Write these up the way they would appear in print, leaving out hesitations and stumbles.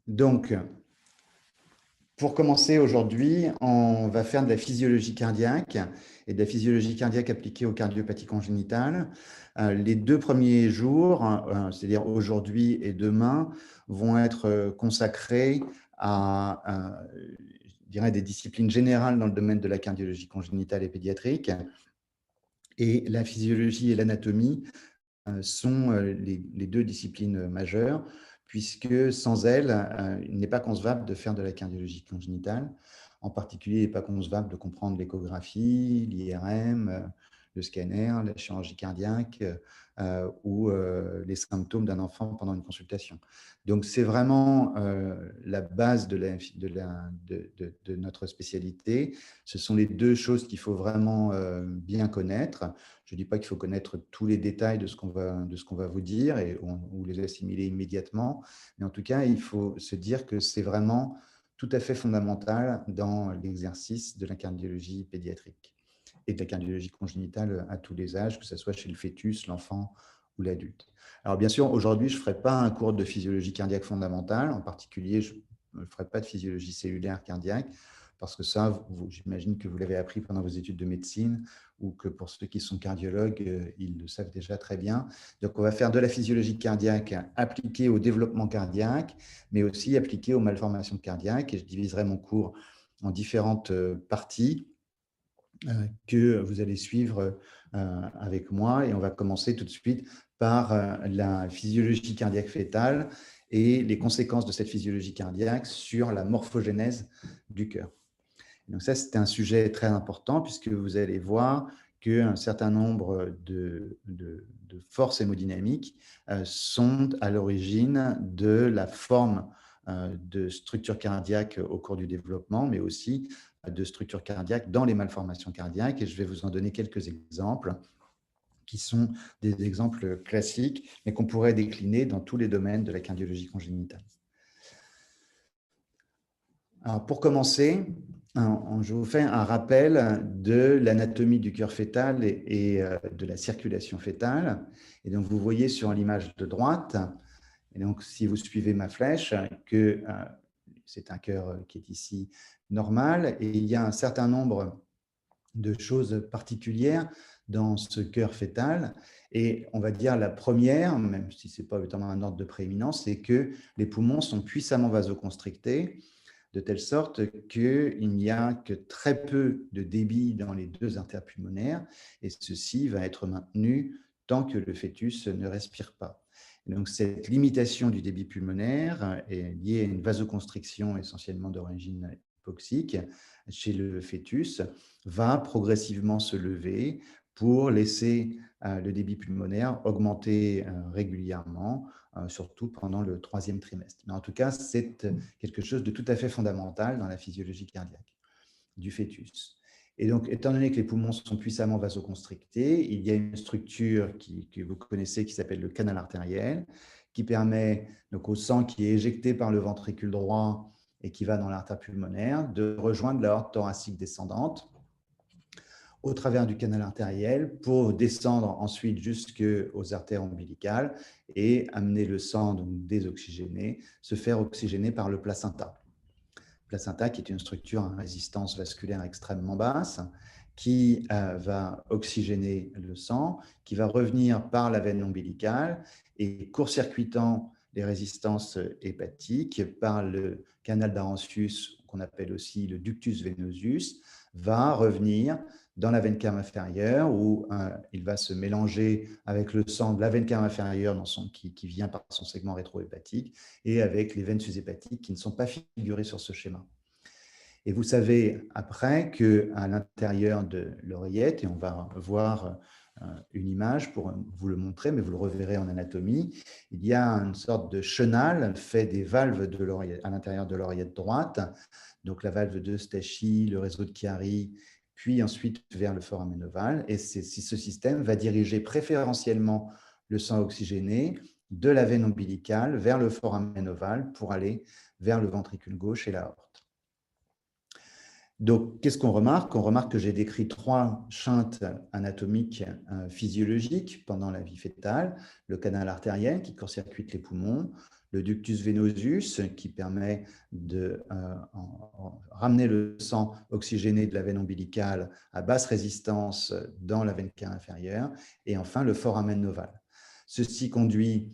Donc, pour commencer aujourd'hui, on va faire de la physiologie cardiaque et de la physiologie cardiaque appliquée aux cardiopathies congénitales. Les 2 premiers jours, c'est-à-dire aujourd'hui et demain, vont être consacrés à, je dirais, des disciplines générales dans le domaine de la cardiologie congénitale et pédiatrique. Et la physiologie et l'anatomie sont les 2 disciplines majeures, puisque sans elles, il n'est pas concevable de faire de la cardiologie congénitale. En particulier, il n'est pas concevable de comprendre l'échographie, l'IRM, le scanner, la chirurgie cardiaque ou les symptômes d'un enfant pendant une consultation. Donc, c'est vraiment la base de notre spécialité. Ce sont les 2 choses qu'il faut vraiment bien connaître. Je ne dis pas qu'il faut connaître tous les détails de ce qu'on va vous dire ou les assimiler immédiatement, mais en tout cas, il faut se dire que c'est vraiment tout à fait fondamental dans l'exercice de la cardiologie pédiatrique et de la cardiologie congénitale à tous les âges, que ce soit chez le fœtus, l'enfant ou l'adulte. Alors bien sûr, aujourd'hui, je ne ferai pas un cours de physiologie cardiaque fondamentale, en particulier, je ne ferai pas de physiologie cellulaire cardiaque, parce que ça, j'imagine que vous l'avez appris pendant vos études de médecine, ou que pour ceux qui sont cardiologues, ils le savent déjà très bien. Donc, on va faire de la physiologie cardiaque appliquée au développement cardiaque, mais aussi appliquée aux malformations cardiaques. Et je diviserai mon cours en différentes parties que vous allez suivre avec moi. Et on va commencer tout de suite par la physiologie cardiaque fœtale et les conséquences de cette physiologie cardiaque sur la morphogénèse du cœur. Donc ça, c'est un sujet très important puisque vous allez voir qu'un certain nombre de forces hémodynamiques sont à l'origine de la forme de structure cardiaque au cours du développement, mais aussi de structure cardiaque dans les malformations cardiaques. Et je vais vous en donner quelques exemples qui sont des exemples classiques, mais qu'on pourrait décliner dans tous les domaines de la cardiologie congénitale. Alors, pour commencer, je vous fais un rappel de l'anatomie du cœur fœtal et de la circulation fœtale. Et donc, vous voyez sur l'image de droite, et donc, si vous suivez ma flèche, que c'est un cœur qui est ici normal, et il y a un certain nombre de choses particulières dans ce cœur fœtal. Et on va dire la première, même si ce n'est pas évidemment un ordre de prééminence, c'est que les poumons sont puissamment vasoconstrictés, de telle sorte qu'il n'y a que très peu de débit dans les 2 artères pulmonaires, et ceci va être maintenu tant que le fœtus ne respire pas. Et donc, cette limitation du débit pulmonaire est liée à une vasoconstriction essentiellement d'origine hypoxique chez le fœtus, va progressivement se lever pour laisser le débit pulmonaire augmenter régulièrement, surtout pendant le 3e trimestre. Mais en tout cas, c'est quelque chose de tout à fait fondamental dans la physiologie cardiaque du fœtus. Et donc, étant donné que les poumons sont puissamment vasoconstrictés, il y a une structure que vous connaissez qui s'appelle le canal artériel, qui permet donc, au sang qui est éjecté par le ventricule droit et qui va dans l'artère pulmonaire de rejoindre l'aorte thoracique descendante au travers du canal artériel pour descendre ensuite jusqu'aux artères ombilicales et amener le sang donc désoxygéné, se faire oxygéner par le placenta. Placenta qui est une structure à résistance vasculaire extrêmement basse, qui va oxygéner le sang, qui va revenir par la veine ombilicale et court-circuitant les résistances hépatiques par le canal d'Arancius, qu'on appelle aussi le ductus venosus, va revenir dans la veine cave inférieure où il va se mélanger avec le sang de la veine cave inférieure qui vient par son segment rétro-hépatique et avec les veines sus-hépatiques qui ne sont pas figurées sur ce schéma. Et vous savez après qu'à l'intérieur de l'oreillette, et on va voir une image pour vous le montrer, mais vous le reverrez en anatomie, il y a une sorte de chenal fait des valves à l'intérieur de l'oreillette droite, donc la valve de Stachy, le réseau de Chiari, puis ensuite vers le foramen ovale. Et ce système va diriger préférentiellement le sang oxygéné de la veine ombilicale vers le foramen ovale pour aller vers le ventricule gauche et l'aorte. Donc, qu'est-ce qu'on remarque? On remarque que j'ai décrit 3 shunts anatomiques physiologiques pendant la vie fœtale. Le canal artériel qui court-circuite les poumons, le ductus venosus qui permet de ramener le sang oxygéné de la veine ombilicale à basse résistance dans la veine cave inférieure, et enfin le foramen ovale. Ceci conduit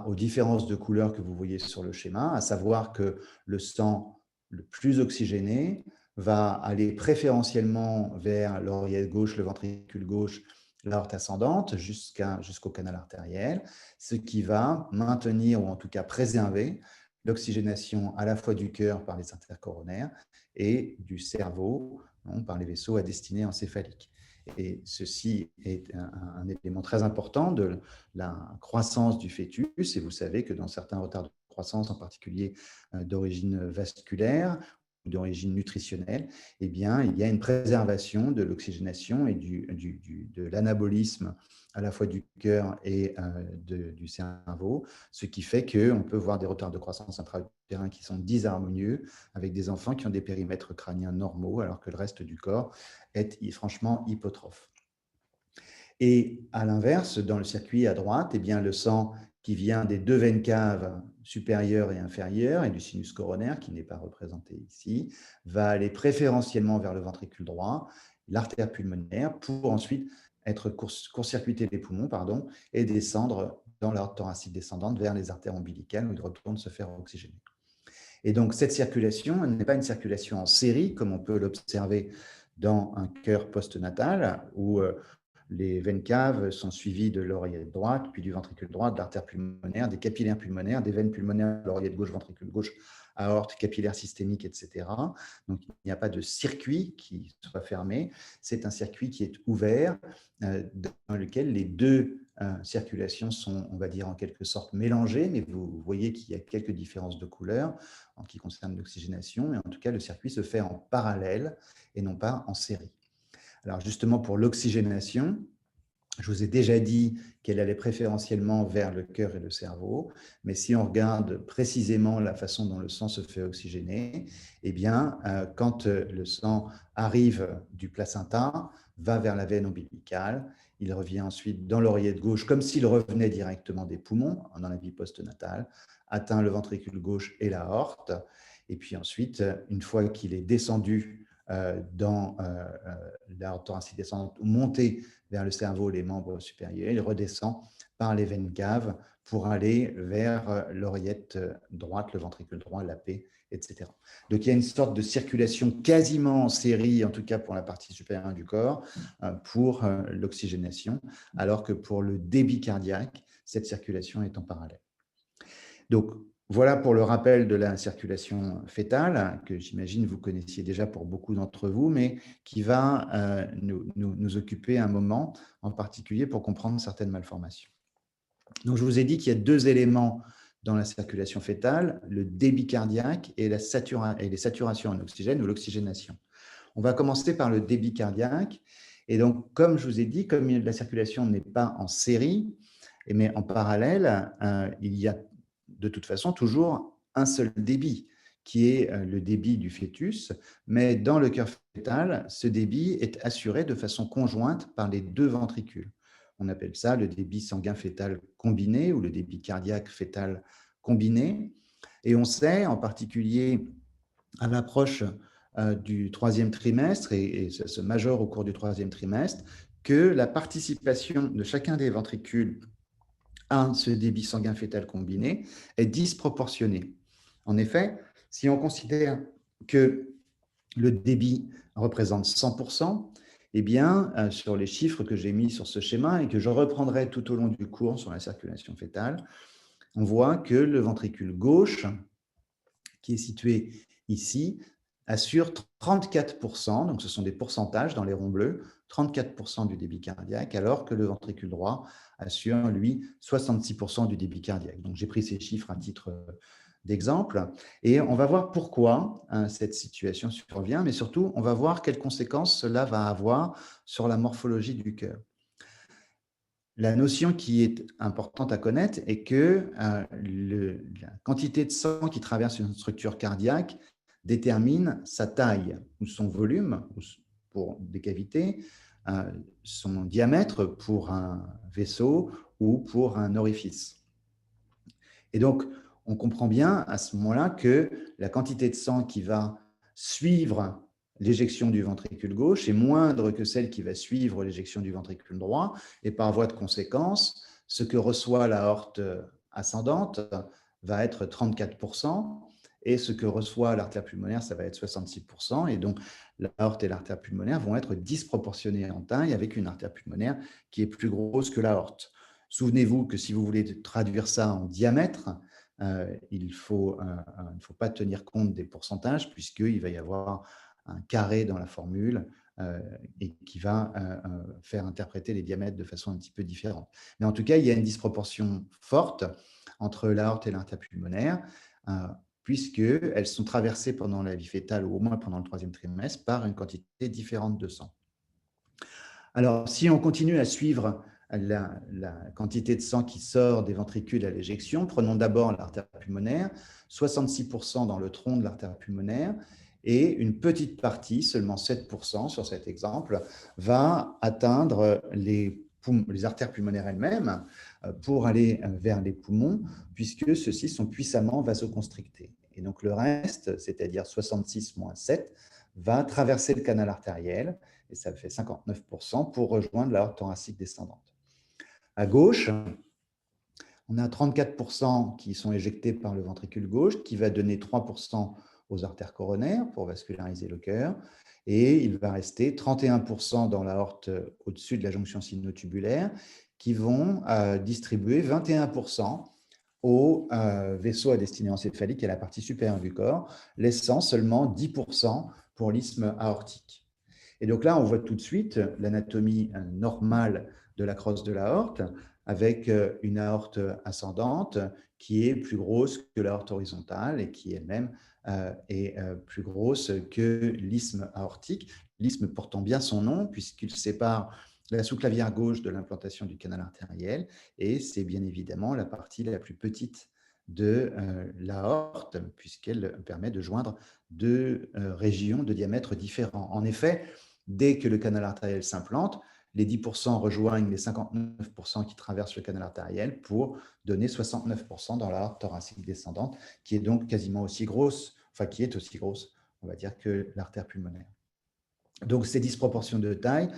aux différences de couleur que vous voyez sur le schéma, à savoir que le sang le plus oxygéné va aller préférentiellement vers l'oreillette gauche, le ventricule gauche, l'aorte ascendante jusqu'au canal artériel, ce qui va maintenir ou en tout cas préserver l'oxygénation à la fois du cœur par les intercoronaires et du cerveau par les vaisseaux à destinée encéphalique. Et ceci est un élément très important de la croissance du fœtus. Et vous savez que dans certains retards de croissance, en particulier d'origine vasculaire ou d'origine nutritionnelle, eh bien, il y a une préservation de l'oxygénation et de l'anabolisme à la fois du cœur et du cerveau, ce qui fait qu'on peut voir des retards de croissance intra-utérins qui sont disharmonieux avec des enfants qui ont des périmètres crâniens normaux alors que le reste du corps est franchement hypotrophe. Et à l'inverse, dans le circuit à droite, eh bien, le sang qui vient des deux veines caves supérieures et inférieures et du sinus coronaire, qui n'est pas représenté ici, va aller préférentiellement vers le ventricule droit, l'artère pulmonaire, pour ensuite être court-circuiter les poumons et descendre dans l'aorte thoracique descendante vers les artères ombilicales où il retourne se faire oxygéner. Et donc, cette circulation n'est pas une circulation en série, comme on peut l'observer dans un cœur postnatal, où les veines caves sont suivies de l'oreillette droite, puis du ventricule droit, de l'artère pulmonaire, des capillaires pulmonaires, des veines pulmonaires, l'oreillette gauche, ventricule gauche, aorte, capillaire systémique, etc. Donc, il n'y a pas de circuit qui soit fermé. C'est un circuit qui est ouvert, dans lequel les deux circulations sont, on va dire, en quelque sorte mélangées, mais vous voyez qu'il y a quelques différences de couleur en ce qui concerne l'oxygénation, mais en tout cas, le circuit se fait en parallèle et non pas en série. Alors justement, pour l'oxygénation, je vous ai déjà dit qu'elle allait préférentiellement vers le cœur et le cerveau, mais si on regarde précisément la façon dont le sang se fait oxygéner, eh bien, quand le sang arrive du placenta, va vers la veine ombilicale, il revient ensuite dans l'oreillette gauche, comme s'il revenait directement des poumons, dans la vie postnatale, atteint le ventricule gauche et l'aorte, et puis ensuite, une fois qu'il est descendu dans l'aorte thoracique descendante, monté vers le cerveau, les membres supérieurs, il redescend par les veines caves pour aller vers l'oreillette droite, le ventricule droit, la paix, etc. Donc il y a une sorte de circulation quasiment en série, en tout cas pour la partie supérieure du corps, pour l'oxygénation, alors que pour le débit cardiaque, cette circulation est en parallèle. Donc, voilà pour le rappel de la circulation fœtale, que j'imagine vous connaissiez déjà pour beaucoup d'entre vous, mais qui va nous occuper un moment, en particulier pour comprendre certaines malformations. Donc, je vous ai dit qu'il y a deux éléments dans la circulation fœtale, le débit cardiaque et les saturations en oxygène ou l'oxygénation. On va commencer par le débit cardiaque. Et donc, comme je vous ai dit, comme la circulation n'est pas en série, mais en parallèle, il y a de toute façon toujours un seul débit, qui est le débit du fœtus, mais dans le cœur fœtal, ce débit est assuré de façon conjointe par les deux ventricules. On appelle ça le débit sanguin fœtal combiné ou le débit cardiaque fœtal combiné. Et on sait, en particulier à l'approche du troisième trimestre, et ça se majore au cours du troisième trimestre, que la participation de chacun des ventricules à ce débit sanguin fœtal combiné est disproportionnée. En effet, si on considère que le débit représente 100%, eh bien, sur les chiffres que j'ai mis sur ce schéma et que je reprendrai tout au long du cours sur la circulation fœtale, on voit que le ventricule gauche, qui est situé ici, assure 34%, donc ce sont des pourcentages dans les ronds bleus, 34% du débit cardiaque, alors que le ventricule droit assure, lui, 66% du débit cardiaque. Donc, j'ai pris ces chiffres à titre d'exemple, et on va voir pourquoi cette situation survient, mais surtout, on va voir quelles conséquences cela va avoir sur la morphologie du cœur. La notion qui est importante à connaître est que la quantité de sang qui traverse une structure cardiaque détermine sa taille ou son volume pour des cavités, son diamètre pour un vaisseau ou pour un orifice. Et donc, on comprend bien à ce moment-là que la quantité de sang qui va suivre l'éjection du ventricule gauche est moindre que celle qui va suivre l'éjection du ventricule droit, et par voie de conséquence, ce que reçoit l'aorte ascendante va être 34%, et ce que reçoit l'artère pulmonaire, ça va être 66%, et donc l'aorte et l'artère pulmonaire vont être disproportionnées en taille, avec une artère pulmonaire qui est plus grosse que l'aorte. Souvenez-vous que si vous voulez traduire ça en diamètre, il ne faut pas tenir compte des pourcentages, puisqu'il va y avoir un carré dans la formule et qui va faire interpréter les diamètres de façon un petit peu différente. Mais en tout cas, il y a une disproportion forte entre l'aorte et l'artère pulmonaire, puisqu'elles sont traversées pendant la vie fœtale, ou au moins pendant le troisième trimestre, par une quantité différente de sang. Alors, si on continue à suivre la quantité de sang qui sort des ventricules à l'éjection, prenons d'abord l'artère pulmonaire, 66% dans le tronc de l'artère pulmonaire, et une petite partie, seulement 7% sur cet exemple, va atteindre les artères pulmonaires elles-mêmes pour aller vers les poumons, puisque ceux-ci sont puissamment vasoconstrictés. Et donc le reste, c'est-à-dire 66 moins 7, va traverser le canal artériel, et ça fait 59% pour rejoindre l'aorte thoracique descendante. À gauche, on a 34% qui sont éjectés par le ventricule gauche, qui va donner 3% aux artères coronaires pour vasculariser le cœur, et il va rester 31% dans l'aorte au-dessus de la jonction sinotubulaire, qui vont distribuer 21% aux vaisseaux à destinée encéphalique et à la partie supérieure du corps, laissant seulement 10% pour l'isthme aortique. Et donc là, on voit tout de suite l'anatomie normale de la crosse de l'aorte, avec une aorte ascendante qui est plus grosse que l'aorte horizontale et qui elle-même est plus grosse que l'isthme aortique. L'isthme portant bien son nom, puisqu'il sépare la sous-clavière gauche de l'implantation du canal artériel, et c'est bien évidemment la partie la plus petite de l'aorte, puisqu'elle permet de joindre deux régions de diamètre différents. En effet, dès que le canal artériel s'implante, les 10% rejoignent les 59% qui traversent le canal artériel pour donner 69% dans l'aorte thoracique descendante, qui est donc quasiment aussi grosse, enfin qui est aussi grosse, on va dire, que l'artère pulmonaire. Donc ces disproportions de taille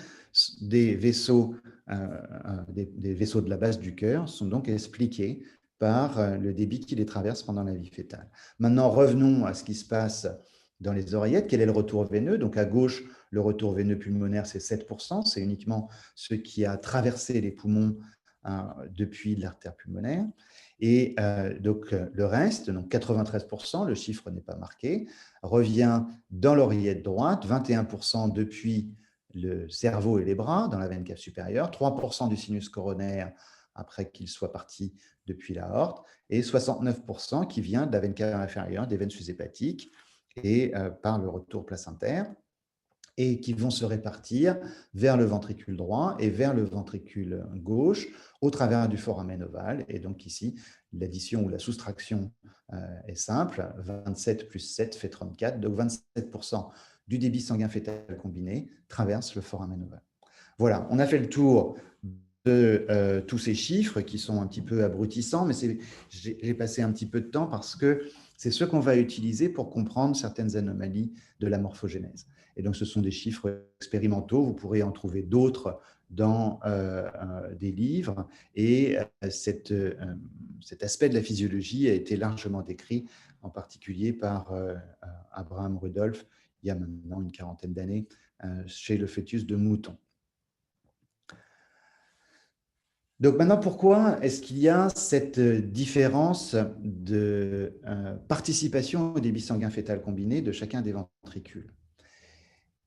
des vaisseaux de la base du cœur sont donc expliquées par le débit qui les traverse pendant la vie fœtale. Maintenant, revenons à ce qui se passe dans les oreillettes. Quel est le retour veineux? Donc à gauche, le retour veineux pulmonaire, c'est 7%. C'est uniquement ce qui a traversé les poumons depuis l'artère pulmonaire. Et donc le reste, donc 93%, le chiffre n'est pas marqué, revient dans l'oreillette droite, 21% depuis le cerveau et les bras, dans la veine cave supérieure, 3% du sinus coronaire après qu'il soit parti depuis l'aorte, et 69% qui vient de la veine cave inférieure, des veines sous-hépatiques, et par le retour placentaire, et qui vont se répartir vers le ventricule droit et vers le ventricule gauche au travers du foramen ovale. Et donc ici, l'addition ou la soustraction est simple. 27 plus 7 fait 34. Donc 27% du débit sanguin fœtal combiné traverse le foramen ovale. Voilà, on a fait le tour de tous ces chiffres qui sont un petit peu abrutissants, mais j'ai passé un petit peu de temps parce que c'est ce qu'on va utiliser pour comprendre certaines anomalies de la morphogénèse. Et donc, ce sont des chiffres expérimentaux. Vous pourrez en trouver d'autres dans des livres. Et cet aspect de la physiologie a été largement décrit, en particulier par Abraham Rudolph, il y a maintenant une quarantaine d'années, chez le fœtus de mouton. Donc maintenant, pourquoi est-ce qu'il y a cette différence de participation au débit sanguin fœtal combiné de chacun des ventricules?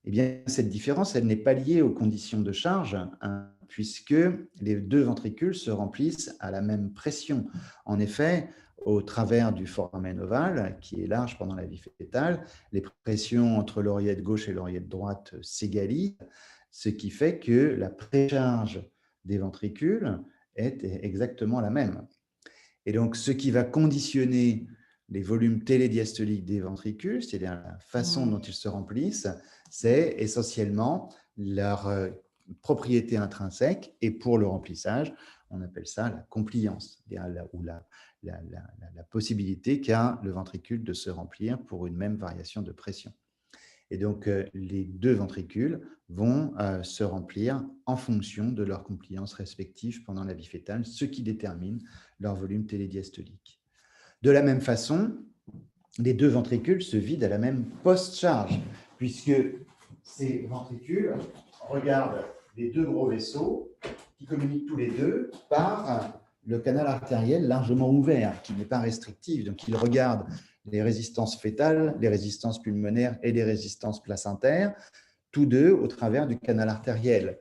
Eh bien, cette différence, elle n'est pas liée aux conditions de charge, hein, puisque les deux ventricules se remplissent à la même pression. En effet, au travers du foramen ovale, qui est large pendant la vie fœtale, les pressions entre l'oreillette gauche et l'oreillette droite s'égalisent, ce qui fait que la précharge des ventricules est exactement la même. Et donc, ce qui va conditionner les volumes télédiastoliques des ventricules, c'est-à-dire la façon dont ils se remplissent, c'est essentiellement leur propriété intrinsèque. Et pour le remplissage, On appelle ça la compliance, ou la possibilité qu'a le ventricule de se remplir pour une même variation de pression. Et donc, les deux ventricules vont se remplir en fonction de leur compliance respective pendant la vie fœtale, ce qui détermine leur volume télédiastolique. De la même façon, les deux ventricules se vident à la même post-charge, puisque ces ventricules regardent les deux gros vaisseaux qui communiquent tous les deux par le canal artériel largement ouvert, qui n'est pas restrictif. Donc, ils regardent les résistances fœtales, les résistances pulmonaires et les résistances placentaires, tous deux au travers du canal artériel.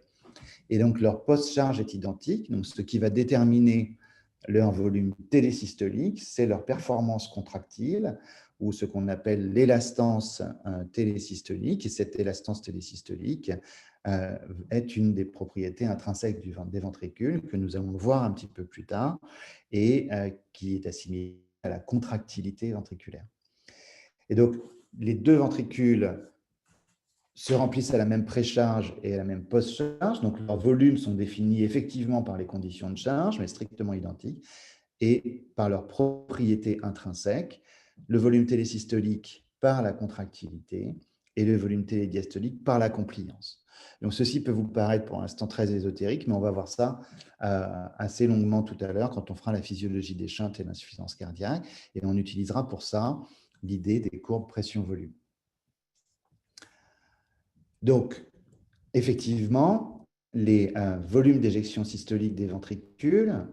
Et donc, leur post-charge est identique. Donc, ce qui va déterminer leur volume télésystolique, c'est leur performance contractile, ou ce qu'on appelle l'élastance télésystolique. Et cette élastance télésystolique est une des propriétés intrinsèques des ventricules que nous allons voir un petit peu plus tard et qui est assimilée à la contractilité ventriculaire. Et donc, les deux ventricules se remplissent à la même précharge et à la même post-charge. Donc, leurs volumes sont définis effectivement par les conditions de charge, mais strictement identiques, et par leurs propriétés intrinsèques, le volume télésystolique par la contractilité et le volume télédiastolique par la compliance. Donc, ceci peut vous paraître pour l'instant très ésotérique, mais on va voir ça assez longuement tout à l'heure quand on fera la physiologie des shunts et l'insuffisance cardiaque, et on utilisera pour ça l'idée des courbes pression-volume. Donc, effectivement, les volumes d'éjection systolique des ventricules,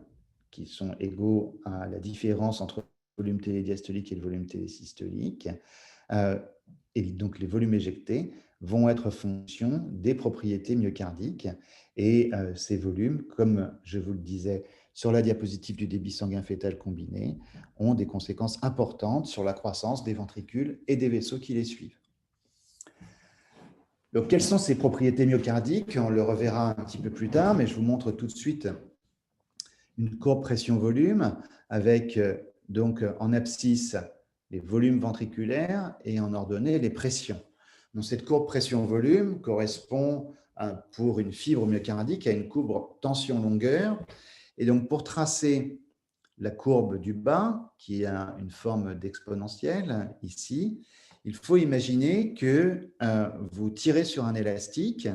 qui sont égaux à la différence entre le volume télédiastolique et le volume télésystolique, et donc les volumes éjectés, vont être fonction des propriétés myocardiques. Et ces volumes, comme je vous le disais sur la diapositive du débit sanguin fœtal combiné, ont des conséquences importantes sur la croissance des ventricules et des vaisseaux qui les suivent. Donc, quelles sont ces propriétés myocardiques? On le reverra un petit peu plus tard, mais je vous montre tout de suite une courbe pression-volume avec donc en abscisse les volumes ventriculaires et en ordonnée les pressions. Donc, cette courbe pression-volume correspond pour une fibre myocardique à une courbe tension-longueur. Et donc, pour tracer la courbe du bas, qui a une forme d'exponentielle ici, il faut imaginer que vous tirez sur un élastique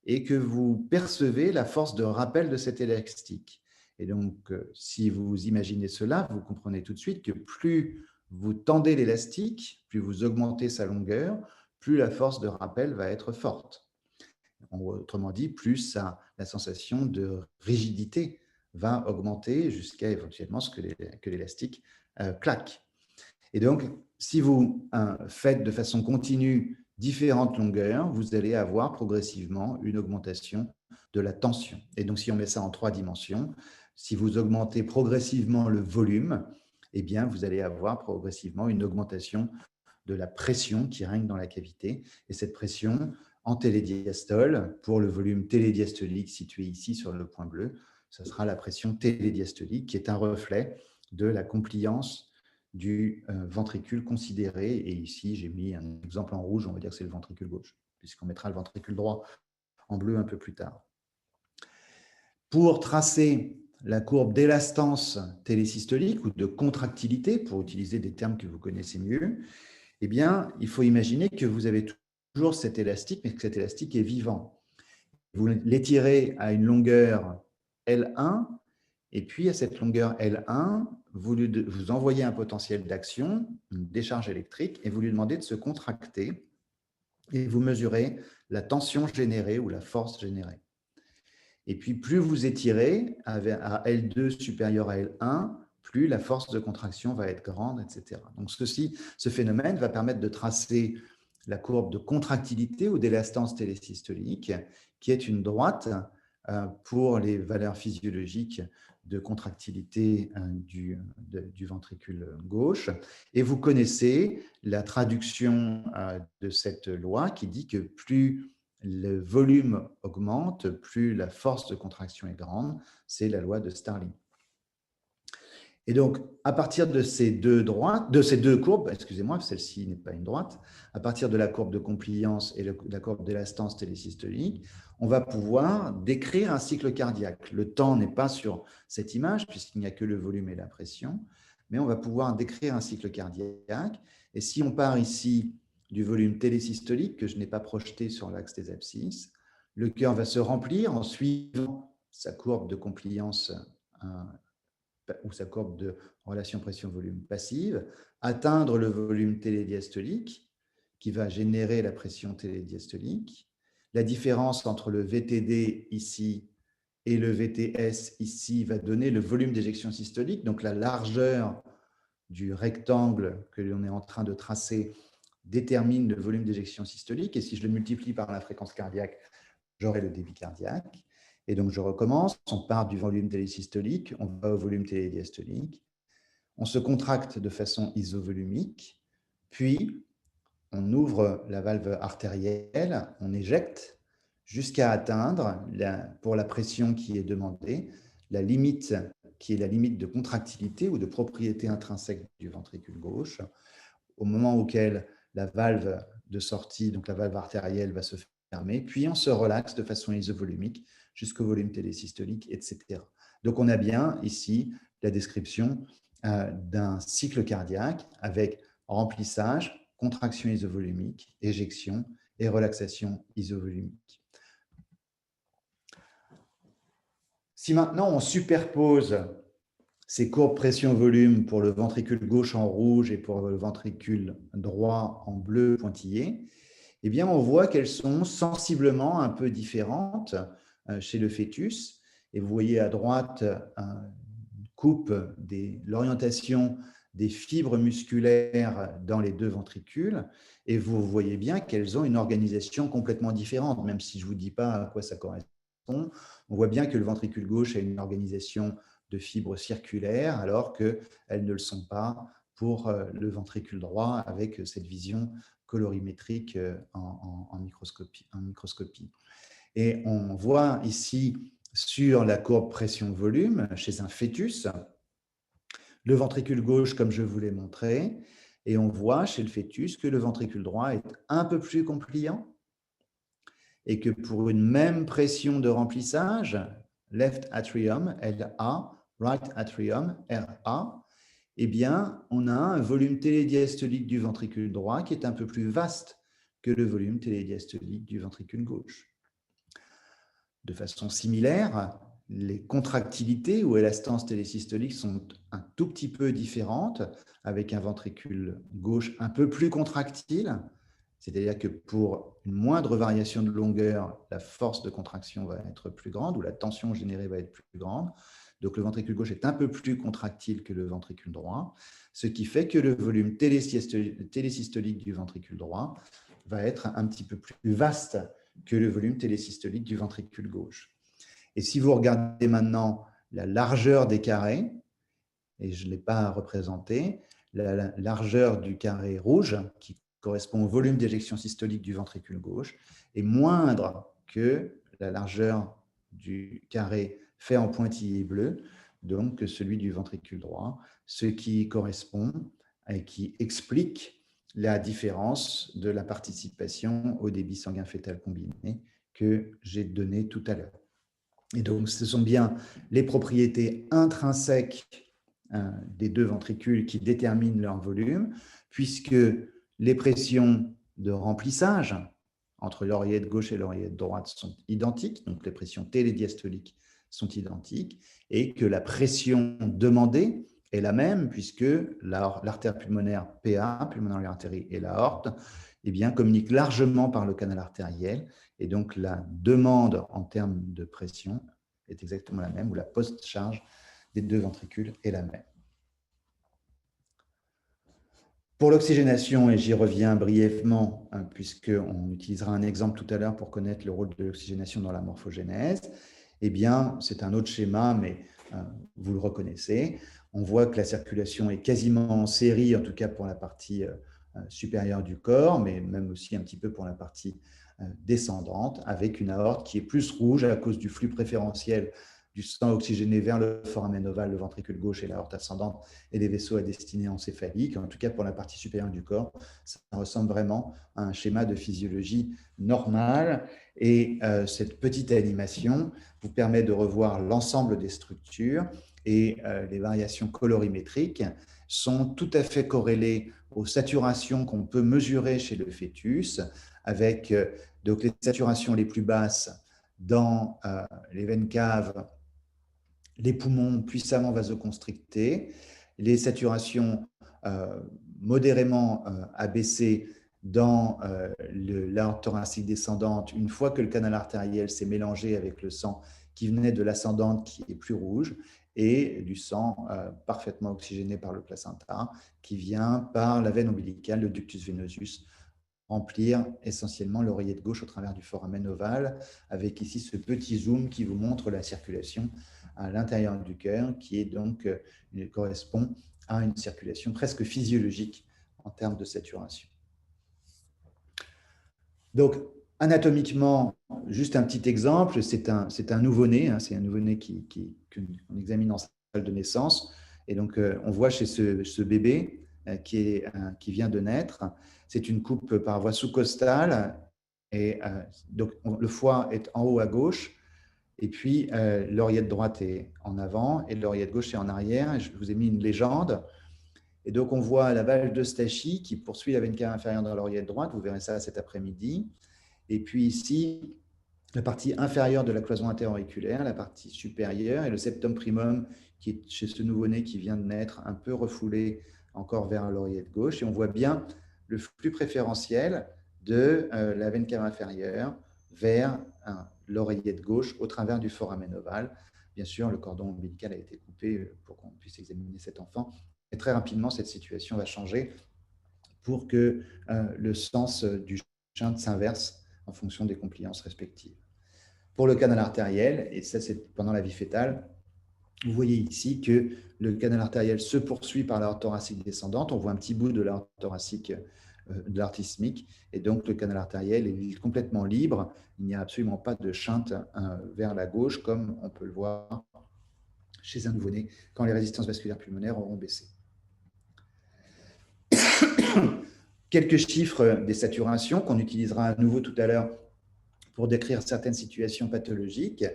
et que vous percevez la force de rappel de cet élastique. Et donc, si vous imaginez cela, vous comprenez tout de suite que plus vous tendez l'élastique, plus vous augmentez sa longueur, plus la force de rappel va être forte. Autrement dit, plus la sensation de rigidité va augmenter jusqu'à éventuellement ce que l'élastique claque. Et donc, si vous faites de façon continue différentes longueurs, vous allez avoir progressivement une augmentation de la tension. Et donc, si on met ça en 3 dimensions, si vous augmentez progressivement le volume, eh bien, vous allez avoir progressivement une augmentation de la pression qui règne dans la cavité. Et cette pression en télédiastole, pour le volume télédiastolique situé ici sur le point bleu, ce sera la pression télédiastolique qui est un reflet de la compliance du ventricule considéré. Et ici, j'ai mis un exemple en rouge, on va dire que c'est le ventricule gauche, puisqu'on mettra le ventricule droit en bleu un peu plus tard. Pour tracer la courbe d'élastance télésystolique ou de contractilité, pour utiliser des termes que vous connaissez mieux, eh bien, il faut imaginer que vous avez toujours cet élastique, mais que cet élastique est vivant. Vous l'étirez à une longueur L1, et puis à cette longueur L1, vous envoyez un potentiel d'action, une décharge électrique, et vous lui demandez de se contracter, et vous mesurez la tension générée ou la force générée. Et puis, plus vous étirez à L2 supérieur à L1, plus la force de contraction va être grande, etc. Donc, ce phénomène va permettre de tracer la courbe de contractilité ou d'élastance télésystolique, qui est une droite pour les valeurs physiologiques de contractilité du ventricule gauche. Et vous connaissez la traduction de cette loi qui dit que plus le volume augmente, plus la force de contraction est grande. C'est la loi de Starling. Et donc, à partir de ces deux courbes, excusez-moi, celle-ci n'est pas une droite, à partir de la courbe de compliance et de la courbe d'élastance télésystolique, on va pouvoir décrire un cycle cardiaque. Le temps n'est pas sur cette image, puisqu'il n'y a que le volume et la pression, mais on va pouvoir décrire un cycle cardiaque. Et si on part ici du volume télésystolique, que je n'ai pas projeté sur l'axe des abscisses, le cœur va se remplir en suivant sa courbe de compliance ou sa courbe de relation pression-volume passive, atteindre le volume télédiastolique qui va générer la pression télédiastolique. La différence entre le VTD ici et le VTS ici va donner le volume d'éjection systolique, donc la largeur du rectangle que l'on est en train de tracer détermine le volume d'éjection systolique, et si je le multiplie par la fréquence cardiaque, j'aurai le débit cardiaque. Et donc, je recommence, on part du volume télésystolique, on va au volume télédiastolique, on se contracte de façon isovolumique, puis on ouvre la valve artérielle, on éjecte jusqu'à atteindre, pour la pression qui est demandée, la limite qui est la limite de contractilité ou de propriété intrinsèque du ventricule gauche, au moment auquel la valve de sortie, donc la valve artérielle, va se fermer, puis on se relaxe de façon isovolumique jusqu'au volume télésystolique, etc. Donc on a bien ici la description d'un cycle cardiaque avec remplissage, contraction isovolumique, éjection et relaxation isovolumique. Si maintenant on superpose ces courbes pression-volume pour le ventricule gauche en rouge et pour le ventricule droit en bleu pointillé, eh bien, on voit qu'elles sont sensiblement un peu différentes chez le fœtus. Et vous voyez à droite une coupe de l'orientation des fibres musculaires dans les deux ventricules, et vous voyez bien qu'elles ont une organisation complètement différente, même si je ne vous dis pas à quoi ça correspond. On voit bien que le ventricule gauche a une organisation de fibres circulaires, alors qu'elles ne le sont pas pour le ventricule droit avec cette vision colorimétrique en microscopie. Et on voit ici sur la courbe pression-volume chez un fœtus, le ventricule gauche comme je vous l'ai montré, et on voit chez le fœtus que le ventricule droit est un peu plus compliant et que pour une même pression de remplissage, left atrium, LA, right atrium, RA, eh bien, on a un volume télédiastolique du ventricule droit qui est un peu plus vaste que le volume télédiastolique du ventricule gauche. De façon similaire, les contractilités ou élastances télésystoliques sont un tout petit peu différentes, avec un ventricule gauche un peu plus contractile, c'est-à-dire que pour une moindre variation de longueur, la force de contraction va être plus grande ou la tension générée va être plus grande. Donc le ventricule gauche est un peu plus contractile que le ventricule droit, ce qui fait que le volume télésystolique du ventricule droit va être un petit peu plus vaste que le volume télésystolique du ventricule gauche. Et si vous regardez maintenant la largeur des carrés, et je ne l'ai pas représenté, la largeur du carré rouge, qui correspond au volume d'éjection systolique du ventricule gauche, est moindre que la largeur du carré fait en pointillé bleu, donc que celui du ventricule droit, ce qui correspond et qui explique la différence de la participation au débit sanguin fœtal combiné que j'ai donné tout à l'heure. Et donc, ce sont bien les propriétés intrinsèques des deux ventricules qui déterminent leur volume, puisque les pressions de remplissage entre l'oreillette gauche et l'oreillette droite sont identiques, donc les pressions télédiastoliques sont identiques, et que la pression demandée est la même, puisque l'artère pulmonaire PA, pulmonary artery, et l'aorte, eh bien, communiquent largement par le canal artériel, et donc la demande en termes de pression est exactement la même, ou la post-charge des deux ventricules est la même. Pour l'oxygénation, et j'y reviens brièvement, puisqu'on utilisera un exemple tout à l'heure pour connaître le rôle de l'oxygénation dans la morphogénèse, eh bien, c'est un autre schéma, mais vous le reconnaissez. On voit que la circulation est quasiment en série, en tout cas pour la partie supérieure du corps, mais même aussi un petit peu pour la partie descendante, avec une aorte qui est plus rouge à cause du flux préférentiel du sang oxygéné vers le foramen ovale, le ventricule gauche et l'aorte ascendante et les vaisseaux à destinée encéphalique. En tout cas, pour la partie supérieure du corps, ça ressemble vraiment à un schéma de physiologie normale. Et cette petite animation vous permet de revoir l'ensemble des structures et les variations colorimétriques sont tout à fait corrélées aux saturations qu'on peut mesurer chez le fœtus, avec donc les saturations les plus basses dans les veines caves, les poumons puissamment vasoconstrictés, les saturations modérément abaissées dans l'aorte thoracique descendante, une fois que le canal artériel s'est mélangé avec le sang qui venait de l'ascendante qui est plus rouge, et du sang parfaitement oxygéné par le placenta qui vient par la veine ombilicale, le ductus venosus, remplir essentiellement l'oreillette gauche au travers du foramen ovale, avec ici ce petit zoom qui vous montre la circulation à l'intérieur du cœur, qui est donc, correspond à une circulation presque physiologique en termes de saturation. Donc, anatomiquement, juste un petit exemple, c'est un nouveau-né, hein, c'est un nouveau-né qu'on examine en salle de naissance. Et donc, on voit chez ce bébé qui vient de naître, c'est une coupe par voie sous-costale. Et donc, le foie est en haut à gauche, et puis l'oreillette droite est en avant, et l'oreillette gauche est en arrière. Et je vous ai mis une légende. Et donc, on voit la valge d'Eustachi qui poursuit la veine cave inférieure dans l'oreillette droite. Vous verrez ça cet après-midi. Et puis ici, la partie inférieure de la cloison interauriculaire, la partie supérieure, et le septum primum qui est chez ce nouveau-né qui vient de naître, un peu refoulé encore vers l'oreillette gauche. Et on voit bien le flux préférentiel de la veine cave inférieure vers l'oreillette gauche au travers du foramen ovale. Bien sûr, le cordon ombilical a été coupé pour qu'on puisse examiner cet enfant. Et très rapidement, cette situation va changer pour que le sens du shunt s'inverse en fonction des compliances respectives. Pour le canal artériel, et ça c'est pendant la vie fœtale, vous voyez ici que le canal artériel se poursuit par l'aorte thoracique descendante. On voit un petit bout de l'aorte thoracique, de l'aorte ischimique, et donc le canal artériel est complètement libre. Il n'y a absolument pas de shunt vers la gauche, comme on peut le voir chez un nouveau-né quand les résistances vasculaires pulmonaires auront baissé. Quelques chiffres des saturations qu'on utilisera à nouveau tout à l'heure pour décrire certaines situations pathologiques.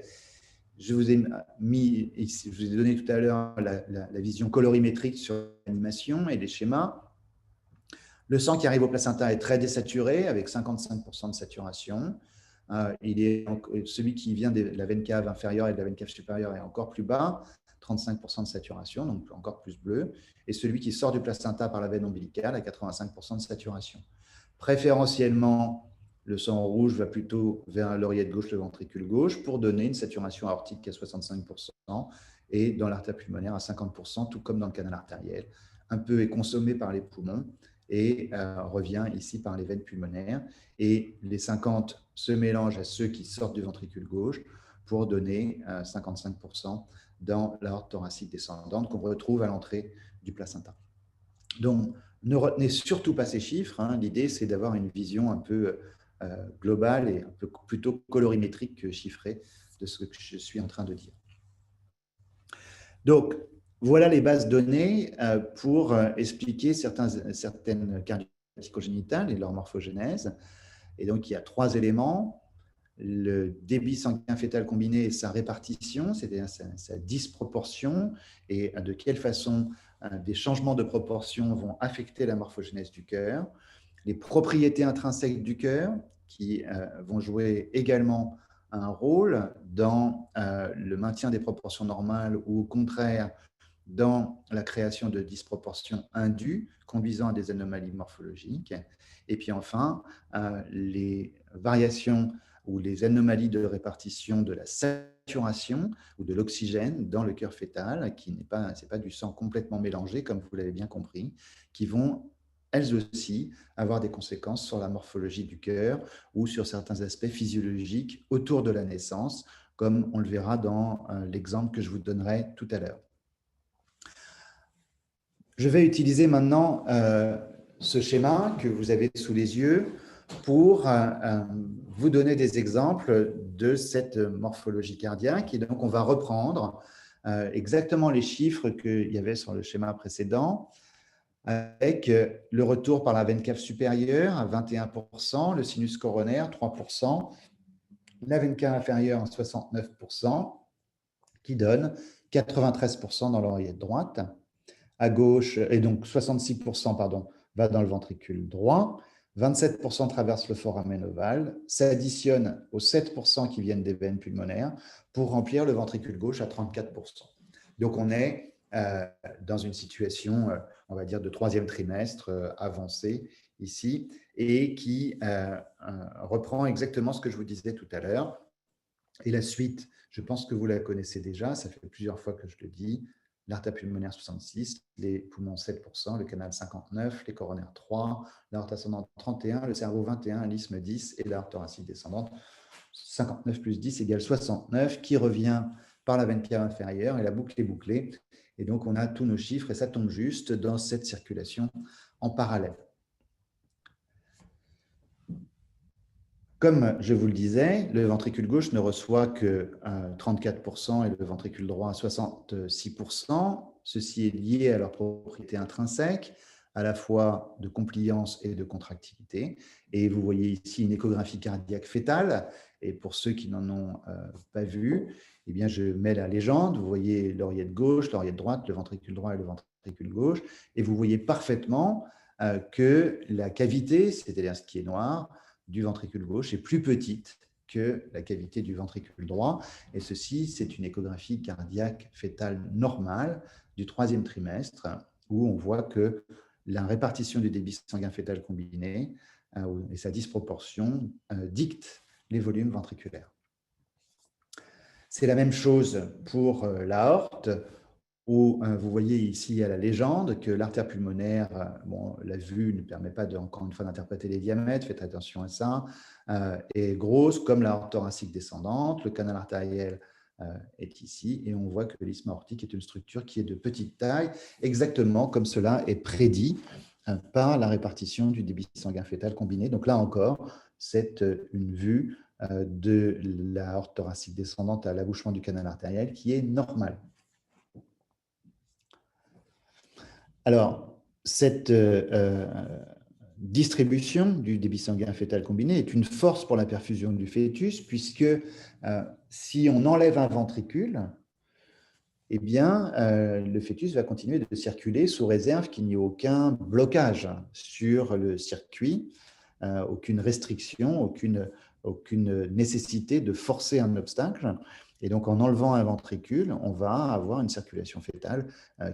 Je vous ai donné tout à l'heure la vision colorimétrique sur l'animation et les schémas. Le sang qui arrive au placenta est très désaturé, avec 55% de saturation. Celui qui vient de la veine cave inférieure et de la veine cave supérieure est encore plus bas, 35% de saturation, donc encore plus bleu. Et celui qui sort du placenta par la veine ombilicale a 85% de saturation. Préférentiellement, le sang rouge va plutôt vers l'oreillette gauche, le ventricule gauche, pour donner une saturation aortique à 65% et dans l'artère pulmonaire à 50%, tout comme dans le canal artériel. Un peu est consommé par les poumons et revient ici par les veines pulmonaires. Et les 50 se mélangent à ceux qui sortent du ventricule gauche pour donner 55% dans l'aorte thoracique descendante qu'on retrouve à l'entrée du placenta. Donc, ne retenez surtout pas ces chiffres. Hein. L'idée, c'est d'avoir une vision un peu globale et un peu plutôt colorimétrique que chiffrée de ce que je suis en train de dire. Donc, voilà les bases données pour expliquer certaines cardiaques congénitales et leur morphogénèse. Et donc, il y a 3 éléments. Le débit sanguin fœtal combiné et sa répartition, c'est-à-dire sa disproportion, et de quelle façon des changements de proportion vont affecter la morphogénèse du cœur. Les propriétés intrinsèques du cœur, qui vont jouer également un rôle dans le maintien des proportions normales ou au contraire dans la création de disproportions indues conduisant à des anomalies morphologiques. Et puis enfin, les variations ou les anomalies de répartition de la saturation ou de l'oxygène dans le cœur fœtal, qui n'est pas, c'est pas du sang complètement mélangé, comme vous l'avez bien compris, qui vont elles aussi avoir des conséquences sur la morphologie du cœur ou sur certains aspects physiologiques autour de la naissance, comme on le verra dans l'exemple que je vous donnerai tout à l'heure. Je vais utiliser maintenant ce schéma que vous avez sous les yeux pour vous donner des exemples de cette morphologie cardiaque. Et donc, on va reprendre exactement les chiffres qu'il y avait sur le schéma précédent, avec le retour par la veine cave supérieure à 21%, le sinus coronaire 3%, la veine cave inférieure à 69%, qui donne 93% dans l'oreillette droite. À gauche, et donc 66% pardon, va dans le ventricule droit, 27% traverse le foramen ovale, s'additionne aux 7% qui viennent des veines pulmonaires pour remplir le ventricule gauche à 34%. Donc on est dans une situation, on va dire, de troisième trimestre avancé ici, et qui reprend exactement ce que je vous disais tout à l'heure. Et la suite, je pense que vous la connaissez déjà, ça fait plusieurs fois que je le dis. L'artère pulmonaire 66, les poumons 7%, le canal 59, les coronaires 3, l'aorte ascendante 31, le cerveau 21, l'isthme 10 et l'aorte thoracique descendante 59 plus 10 égale 69, qui revient par la veine cave inférieure et la boucle est bouclée. Et donc, on a tous nos chiffres et ça tombe juste dans cette circulation en parallèle. Comme je vous le disais, le ventricule gauche ne reçoit que 34% et le ventricule droit 66%. Ceci est lié à leurs propriétés intrinsèques, à la fois de compliance et de contractilité. Et vous voyez ici une échographie cardiaque fétale. Et pour ceux qui n'en ont pas vu, eh bien, je mets la légende. Vous voyez l'oreillette gauche, l'oreillette droite, le ventricule droit et le ventricule gauche. Et vous voyez parfaitement que la cavité, c'est-à-dire ce qui est noir, du ventricule gauche est plus petite que la cavité du ventricule droit. Et ceci, c'est une échographie cardiaque fétale normale du troisième trimestre, où on voit que la répartition du débit sanguin fétal combiné et sa disproportion dictent les volumes ventriculaires. C'est la même chose pour l'aorte, où vous voyez ici à la légende que l'artère pulmonaire, bon, la vue ne permet pas encore une fois d'interpréter les diamètres, faites attention à ça, est grosse comme l'aorte thoracique descendante, le canal artériel est ici, et on voit que l'isthme aortique est une structure qui est de petite taille, exactement comme cela est prédit par la répartition du débit sanguin fétal combiné. Donc là encore, c'est une vue de l'aorte thoracique descendante à l'abouchement du canal artériel qui est normale. Alors, cette distribution du débit sanguin fœtal combiné est une force pour la perfusion du fœtus, puisque si on enlève un ventricule, eh bien, le fœtus va continuer de circuler sous réserve qu'il n'y ait aucun blocage sur le circuit, aucune restriction, aucune nécessité de forcer un obstacle. Et donc, en enlevant un ventricule, on va avoir une circulation fœtale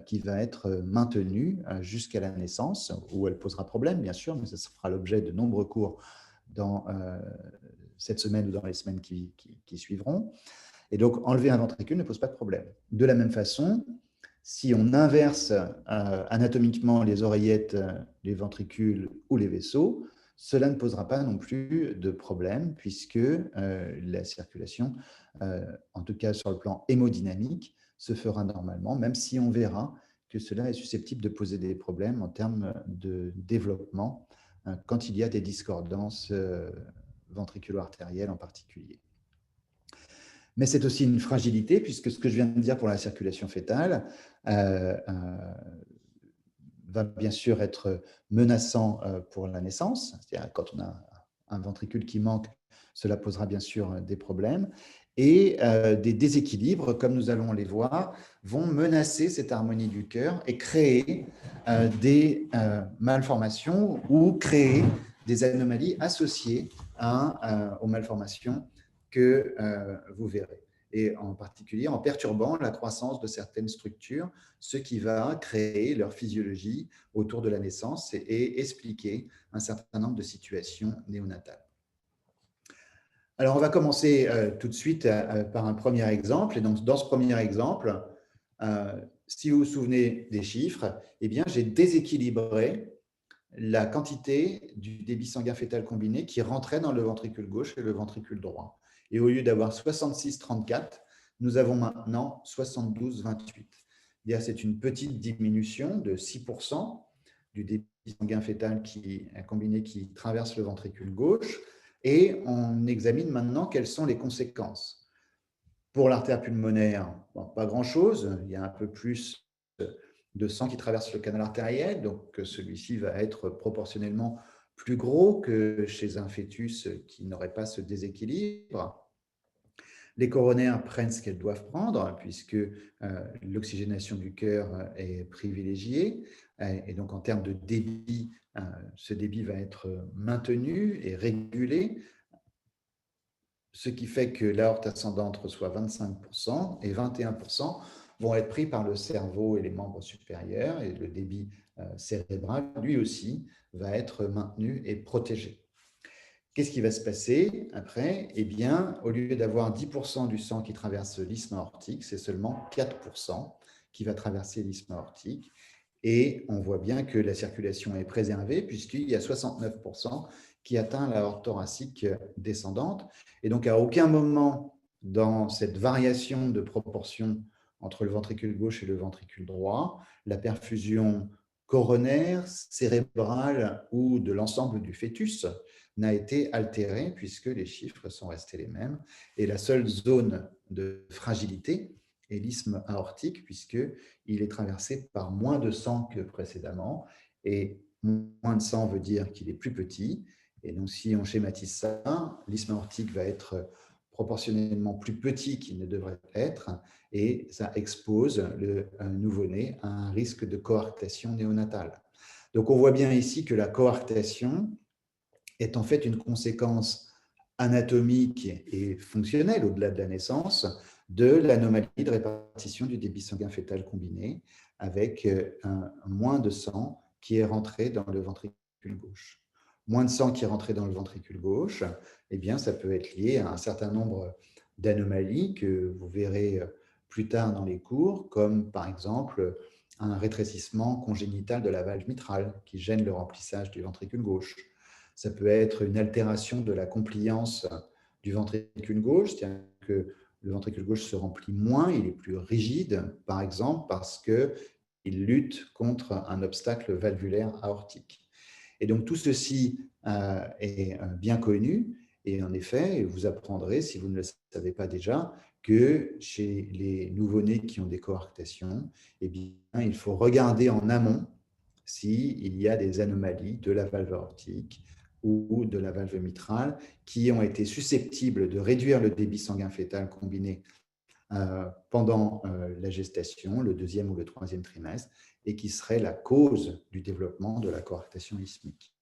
qui va être maintenue jusqu'à la naissance, où elle posera problème, bien sûr, mais ça fera l'objet de nombreux cours dans cette semaine ou dans les semaines qui suivront. Et donc, enlever un ventricule ne pose pas de problème. De la même façon, si on inverse anatomiquement les oreillettes, les ventricules ou les vaisseaux, cela ne posera pas non plus de problème puisque la circulation, en tout cas sur le plan hémodynamique, se fera normalement, même si on verra que cela est susceptible de poser des problèmes en termes de développement quand il y a des discordances ventriculo-artérielles en particulier. Mais c'est aussi une fragilité, puisque ce que je viens de dire pour la circulation fœtale va bien sûr être menaçant pour la naissance. C'est-à-dire quand on a un ventricule qui manque, cela posera bien sûr des problèmes. Et des déséquilibres, comme nous allons les voir, vont menacer cette harmonie du cœur et créer des malformations ou créer des anomalies associées aux malformations que vous verrez, et en particulier en perturbant la croissance de certaines structures, ce qui va créer leur physiologie autour de la naissance et expliquer un certain nombre de situations néonatales. Alors, on va commencer tout de suite par un premier exemple. Et donc, dans ce premier exemple, si vous vous souvenez des chiffres, eh bien, j'ai déséquilibré la quantité du débit sanguin fœtal combiné qui rentrait dans le ventricule gauche et le ventricule droit. Et au lieu d'avoir 66-34, nous avons maintenant 72-28. C'est une petite diminution de 6%, du débit sanguin fœtal combiné qui traverse le ventricule gauche, et on examine maintenant quelles sont les conséquences. Pour l'artère pulmonaire, bon, pas grand-chose, il y a un peu plus de sang qui traverse le canal artériel, donc celui-ci va être proportionnellement plus gros que chez un fœtus qui n'aurait pas ce déséquilibre. Les coronaires prennent ce qu'elles doivent prendre, puisque l'oxygénation du cœur est privilégiée. Et donc, en termes de débit, ce débit va être maintenu et régulé, ce qui fait que l'aorte ascendante reçoit 25% et 21% vont être pris par le cerveau et les membres supérieurs, et le débit cérébral, lui aussi, va être maintenu et protégé. Qu'est-ce qui va se passer après? Eh bien, au lieu d'avoir 10% du sang qui traverse l'isthme aortique, c'est seulement 4% qui va traverser l'isthme aortique. Et on voit bien que la circulation est préservée puisqu'il y a 69% qui atteint l'aorte thoracique descendante. Et donc, à aucun moment dans cette variation de proportion entre le ventricule gauche et le ventricule droit, la perfusion coronaire, cérébrale ou de l'ensemble du fœtus n'a été altérée puisque les chiffres sont restés les mêmes. Et la seule zone de fragilité est l'isthme aortique puisqu'il est traversé par moins de sang que précédemment. Et moins de sang veut dire qu'il est plus petit. Et donc, si on schématise ça, l'isthme aortique va être proportionnellement plus petit qu'il ne devrait être, et ça expose le nouveau-né à un risque de coarctation néonatale. Donc, on voit bien ici que la coarctation est en fait une conséquence anatomique et fonctionnelle au-delà de la naissance de l'anomalie de répartition du débit sanguin fœtal combiné avec un moins de sang qui est rentré dans le ventricule gauche. Moins de sang qui est rentré dans le ventricule gauche, eh bien, ça peut être lié à un certain nombre d'anomalies que vous verrez plus tard dans les cours, comme par exemple un rétrécissement congénital de la valve mitrale qui gêne le remplissage du ventricule gauche. Ça peut être une altération de la compliance du ventricule gauche, c'est-à-dire que le ventricule gauche se remplit moins, il est plus rigide, par exemple, parce qu'il lutte contre un obstacle valvulaire aortique. Et donc, tout ceci est bien connu. Et en effet, vous apprendrez, si vous ne le savez pas déjà, que chez les nouveau-nés qui ont des coarctations, eh bien, il faut regarder en amont s'il y a des anomalies de la valve aortique ou de la valve mitrale qui ont été susceptibles de réduire le débit sanguin fœtal combiné pendant la gestation, le 2e ou le 3e trimestre, et qui seraient la cause du développement de la coarctation isthmique.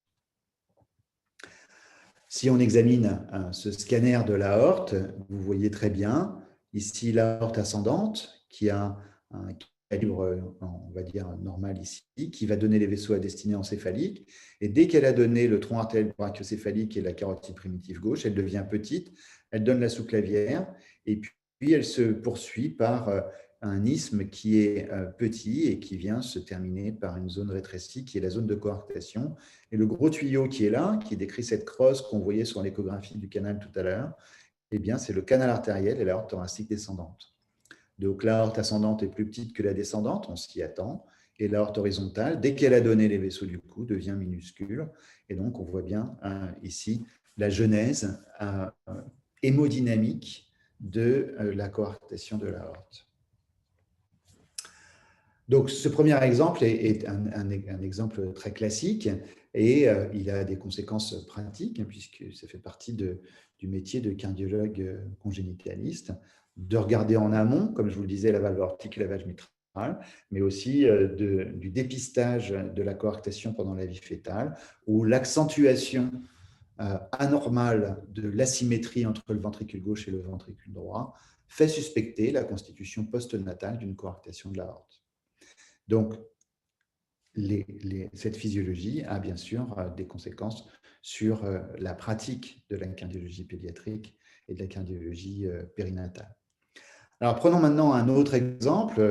Si on examine ce scanner de l'aorte, vous voyez très bien ici l'aorte ascendante qui a un calibre, on va dire, normal ici, qui va donner les vaisseaux à destinée encéphalique. Et dès qu'elle a donné le tronc artériel brachiocéphalique et la carotide primitive gauche, elle devient petite, elle donne la sous-clavière, et puis elle se poursuit par un isthme qui est petit et qui vient se terminer par une zone rétrécie qui est la zone de coarctation. Et le gros tuyau qui est là, qui décrit cette crosse qu'on voyait sur l'échographie du canal tout à l'heure, eh bien, c'est le canal artériel et l'aorte thoracique descendante. Donc, l'aorte ascendante est plus petite que la descendante, on s'y attend. Et l'aorte horizontale, dès qu'elle a donné les vaisseaux du cou, devient minuscule. Et donc, on voit bien ici la genèse hémodynamique de la coarctation de l'aorte. Donc, ce premier exemple est un exemple très classique et il a des conséquences pratiques puisque ça fait partie du métier de cardiologue congénitaliste, de regarder en amont, comme je vous le disais, la valve aortique et la valve mitrale, mais aussi du dépistage de la coarctation pendant la vie fœtale ou l'accentuation anormale de l'asymétrie entre le ventricule gauche et le ventricule droit fait suspecter la constitution postnatale d'une coarctation de l'aorte. Donc, cette physiologie a bien sûr des conséquences sur la pratique de la cardiologie pédiatrique et de la cardiologie périnatale. Alors, prenons maintenant un autre exemple,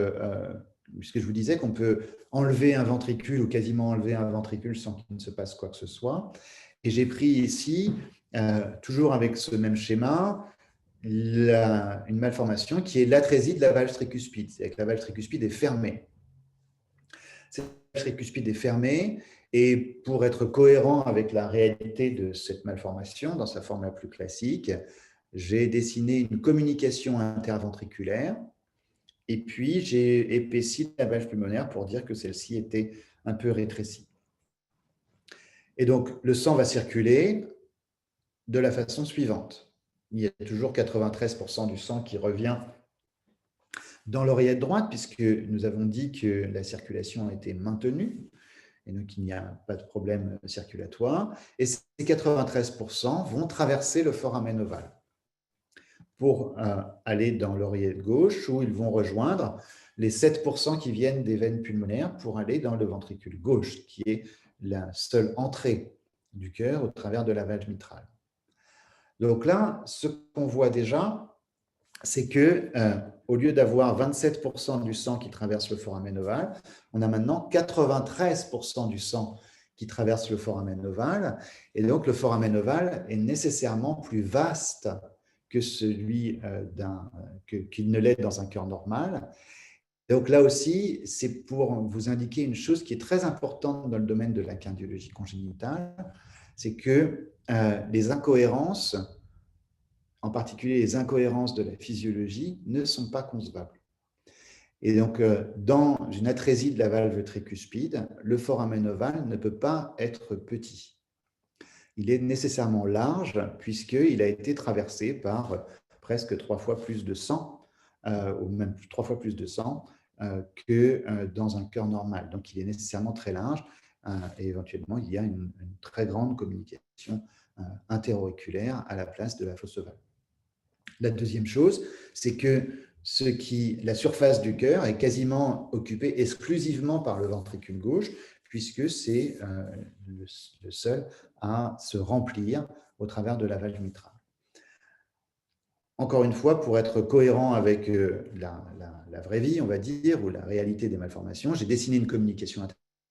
puisque je vous disais qu'on peut enlever un ventricule ou quasiment enlever un ventricule sans qu'il ne se passe quoi que ce soit. Et j'ai pris ici, toujours avec ce même schéma, une malformation qui est l'atrésie de la valve tricuspide, c'est-à-dire que la valve tricuspide est fermée. Cette tricuspide est fermée et pour être cohérent avec la réalité de cette malformation, dans sa forme la plus classique, j'ai dessiné une communication interventriculaire et puis j'ai épaissi la valve pulmonaire pour dire que celle-ci était un peu rétrécie. Et donc, le sang va circuler de la façon suivante. Il y a toujours 93% du sang qui revient dans l'oreillette droite, puisque nous avons dit que la circulation a été maintenue, et donc il n'y a pas de problème circulatoire. Et ces 93% vont traverser le foramen ovale pour aller dans l'oreillette gauche, où ils vont rejoindre les 7% qui viennent des veines pulmonaires pour aller dans le ventricule gauche, qui est la seule entrée du cœur au travers de la valve mitrale. Donc là, ce qu'on voit déjà, c'est que au lieu d'avoir 27% du sang qui traverse le foramen ovale, on a maintenant 93% du sang qui traverse le foramen ovale. Et donc, le foramen ovale est nécessairement plus vaste que celui qu'il ne l'est dans un cœur normal. Donc là aussi, c'est pour vous indiquer une chose qui est très importante dans le domaine de la cardiologie congénitale, c'est que les incohérences, en particulier les incohérences de la physiologie, ne sont pas concevables. Et donc, dans une atrésie de la valve tricuspide, le foramen ovale ne peut pas être petit. Il est nécessairement large puisqu'il a été traversé par presque 3 fois plus de sang, ou même 3 fois plus de sang que dans un cœur normal. Donc, il est nécessairement très large et éventuellement, il y a une très grande communication interauriculaire à la place de la fosse ovale. La deuxième chose, c'est que la surface du cœur est quasiment occupée exclusivement par le ventricule gauche, puisque c'est le seul à se remplir au travers de la valve mitrale. Encore une fois, pour être cohérent avec la vraie vie, on va dire, ou la réalité des malformations, j'ai dessiné une communication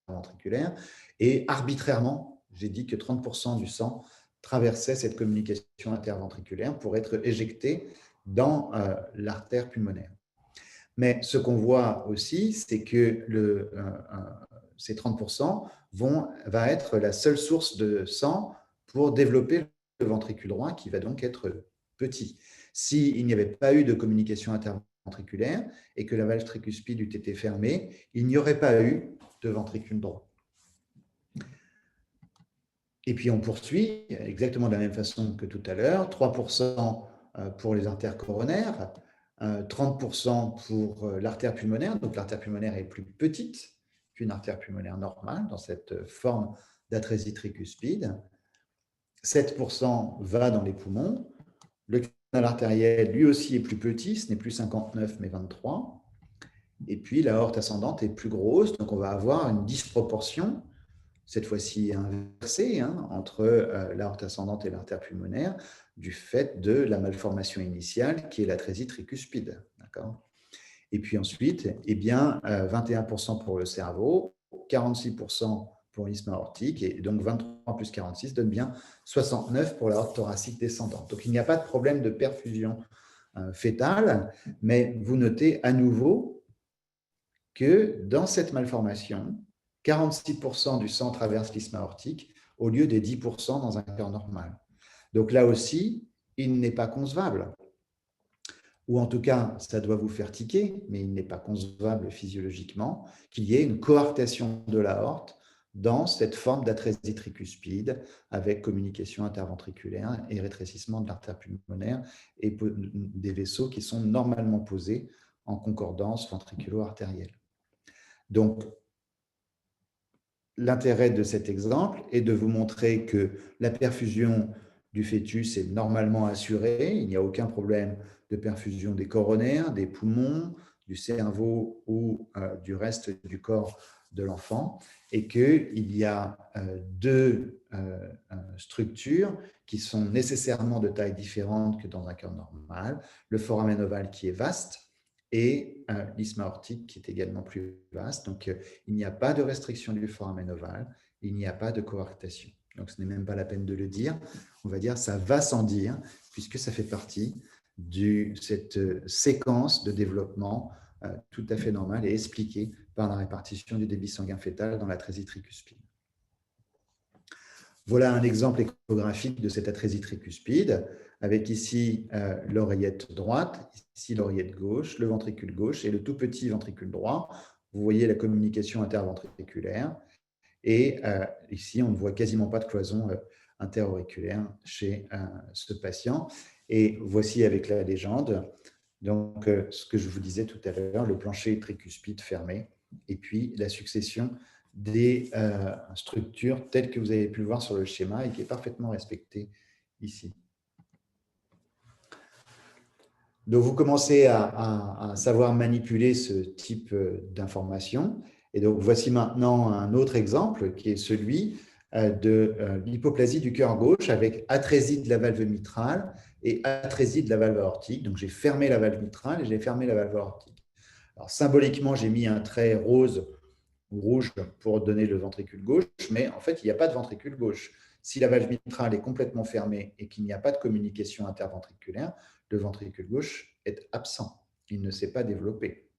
interventriculaire et arbitrairement, j'ai dit que 30% du sang traversait cette communication interventriculaire pour être éjecté dans l'artère pulmonaire. Mais ce qu'on voit aussi, c'est que ces 30% va être la seule source de sang pour développer le ventricule droit qui va donc être petit. S'il n'y avait pas eu de communication interventriculaire et que la valve tricuspide eût été fermée, il n'y aurait pas eu de ventricule droit. Et puis on poursuit exactement de la même façon que tout à l'heure, 3% pour les artères coronaires, 30% pour l'artère pulmonaire. Donc l'artère pulmonaire est plus petite qu'une artère pulmonaire normale dans cette forme d'atrésie tricuspide. 7% va dans les poumons. Le canal artériel, lui aussi, est plus petit, ce n'est plus 59 mais 23. Et puis l'aorte ascendante est plus grosse, donc on va avoir une disproportion, cette fois-ci inversée, entre l'aorte ascendante et l'artère pulmonaire, du fait de la malformation initiale qui est l'atrésie tricuspide. Et puis ensuite, 21% pour le cerveau, 46% pour l'isthme aortique, et donc 23 plus 46 donne bien 69 pour l'aorte thoracique descendante. Donc il n'y a pas de problème de perfusion fétale, mais vous notez à nouveau que dans cette malformation, 46% du sang traverse l'isthme aortique au lieu des 10% dans un cœur normal. Donc là aussi, il n'est pas concevable, ou en tout cas, ça doit vous faire tiquer, mais il n'est pas concevable physiologiquement, qu'il y ait une coarctation de l'aorte dans cette forme d'atrésie tricuspide avec communication interventriculaire et rétrécissement de l'artère pulmonaire et des vaisseaux qui sont normalement posés en concordance ventriculo-artérielle. Donc, l'intérêt de cet exemple est de vous montrer que la perfusion du fœtus est normalement assurée, il n'y a aucun problème de perfusion des coronaires, des poumons, du cerveau ou du reste du corps de l'enfant, et qu'il y a deux structures qui sont nécessairement de taille différente que dans un cœur normal, le foramen ovale qui est vaste et l'isthme aortique qui est également plus vaste. Donc, il n'y a pas de restriction du foramen ovale, il n'y a pas de coarctation. Donc, ce n'est même pas la peine de le dire. On va dire ça va sans dire, puisque ça fait partie de cette séquence de développement tout à fait normale et expliquée par la répartition du débit sanguin fœtal dans l'atrésie tricuspide. Voilà un exemple échographique de cette atrésie tricuspide, avec ici l'oreillette droite, ici l'oreillette gauche, le ventricule gauche et le tout petit ventricule droit. Vous voyez la communication interventriculaire. Et ici, on ne voit quasiment pas de cloison interauriculaire chez ce patient. Et voici avec la légende, donc, ce que je vous disais tout à l'heure, le plancher tricuspide fermé, et puis la succession des structures telles que vous avez pu le voir sur le schéma et qui est parfaitement respectée ici. Donc, vous commencez à savoir manipuler ce type d'informations. Et donc, voici maintenant un autre exemple qui est celui de l'hypoplasie du cœur gauche avec atrésie de la valve mitrale et atrésie de la valve aortique. Donc, j'ai fermé la valve mitrale et j'ai fermé la valve aortique. Alors, symboliquement, j'ai mis un trait rose ou rouge pour donner le ventricule gauche, mais en fait, il n'y a pas de ventricule gauche. Si la valve mitrale est complètement fermée et qu'il n'y a pas de communication interventriculaire, le ventricule gauche est absent. Il ne s'est pas développé.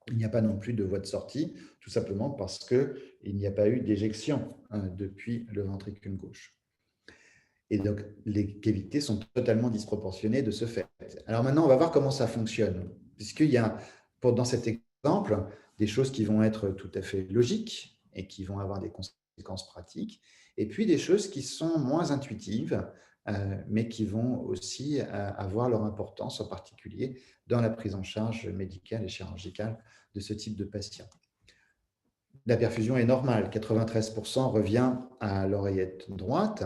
Il n'y a pas non plus de voie de sortie, tout simplement parce qu'il n'y a pas eu d'éjection depuis le ventricule gauche. Et donc, les cavités sont totalement disproportionnées de ce fait. Alors maintenant, on va voir comment ça fonctionne, puisqu'il y a, dans cet exemple, des choses qui vont être tout à fait logiques et qui vont avoir des conséquences pratiques, et puis des choses qui sont moins intuitives, mais qui vont aussi avoir leur importance, en particulier dans la prise en charge médicale et chirurgicale de ce type de patient. La perfusion est normale, 93% revient à l'oreillette droite,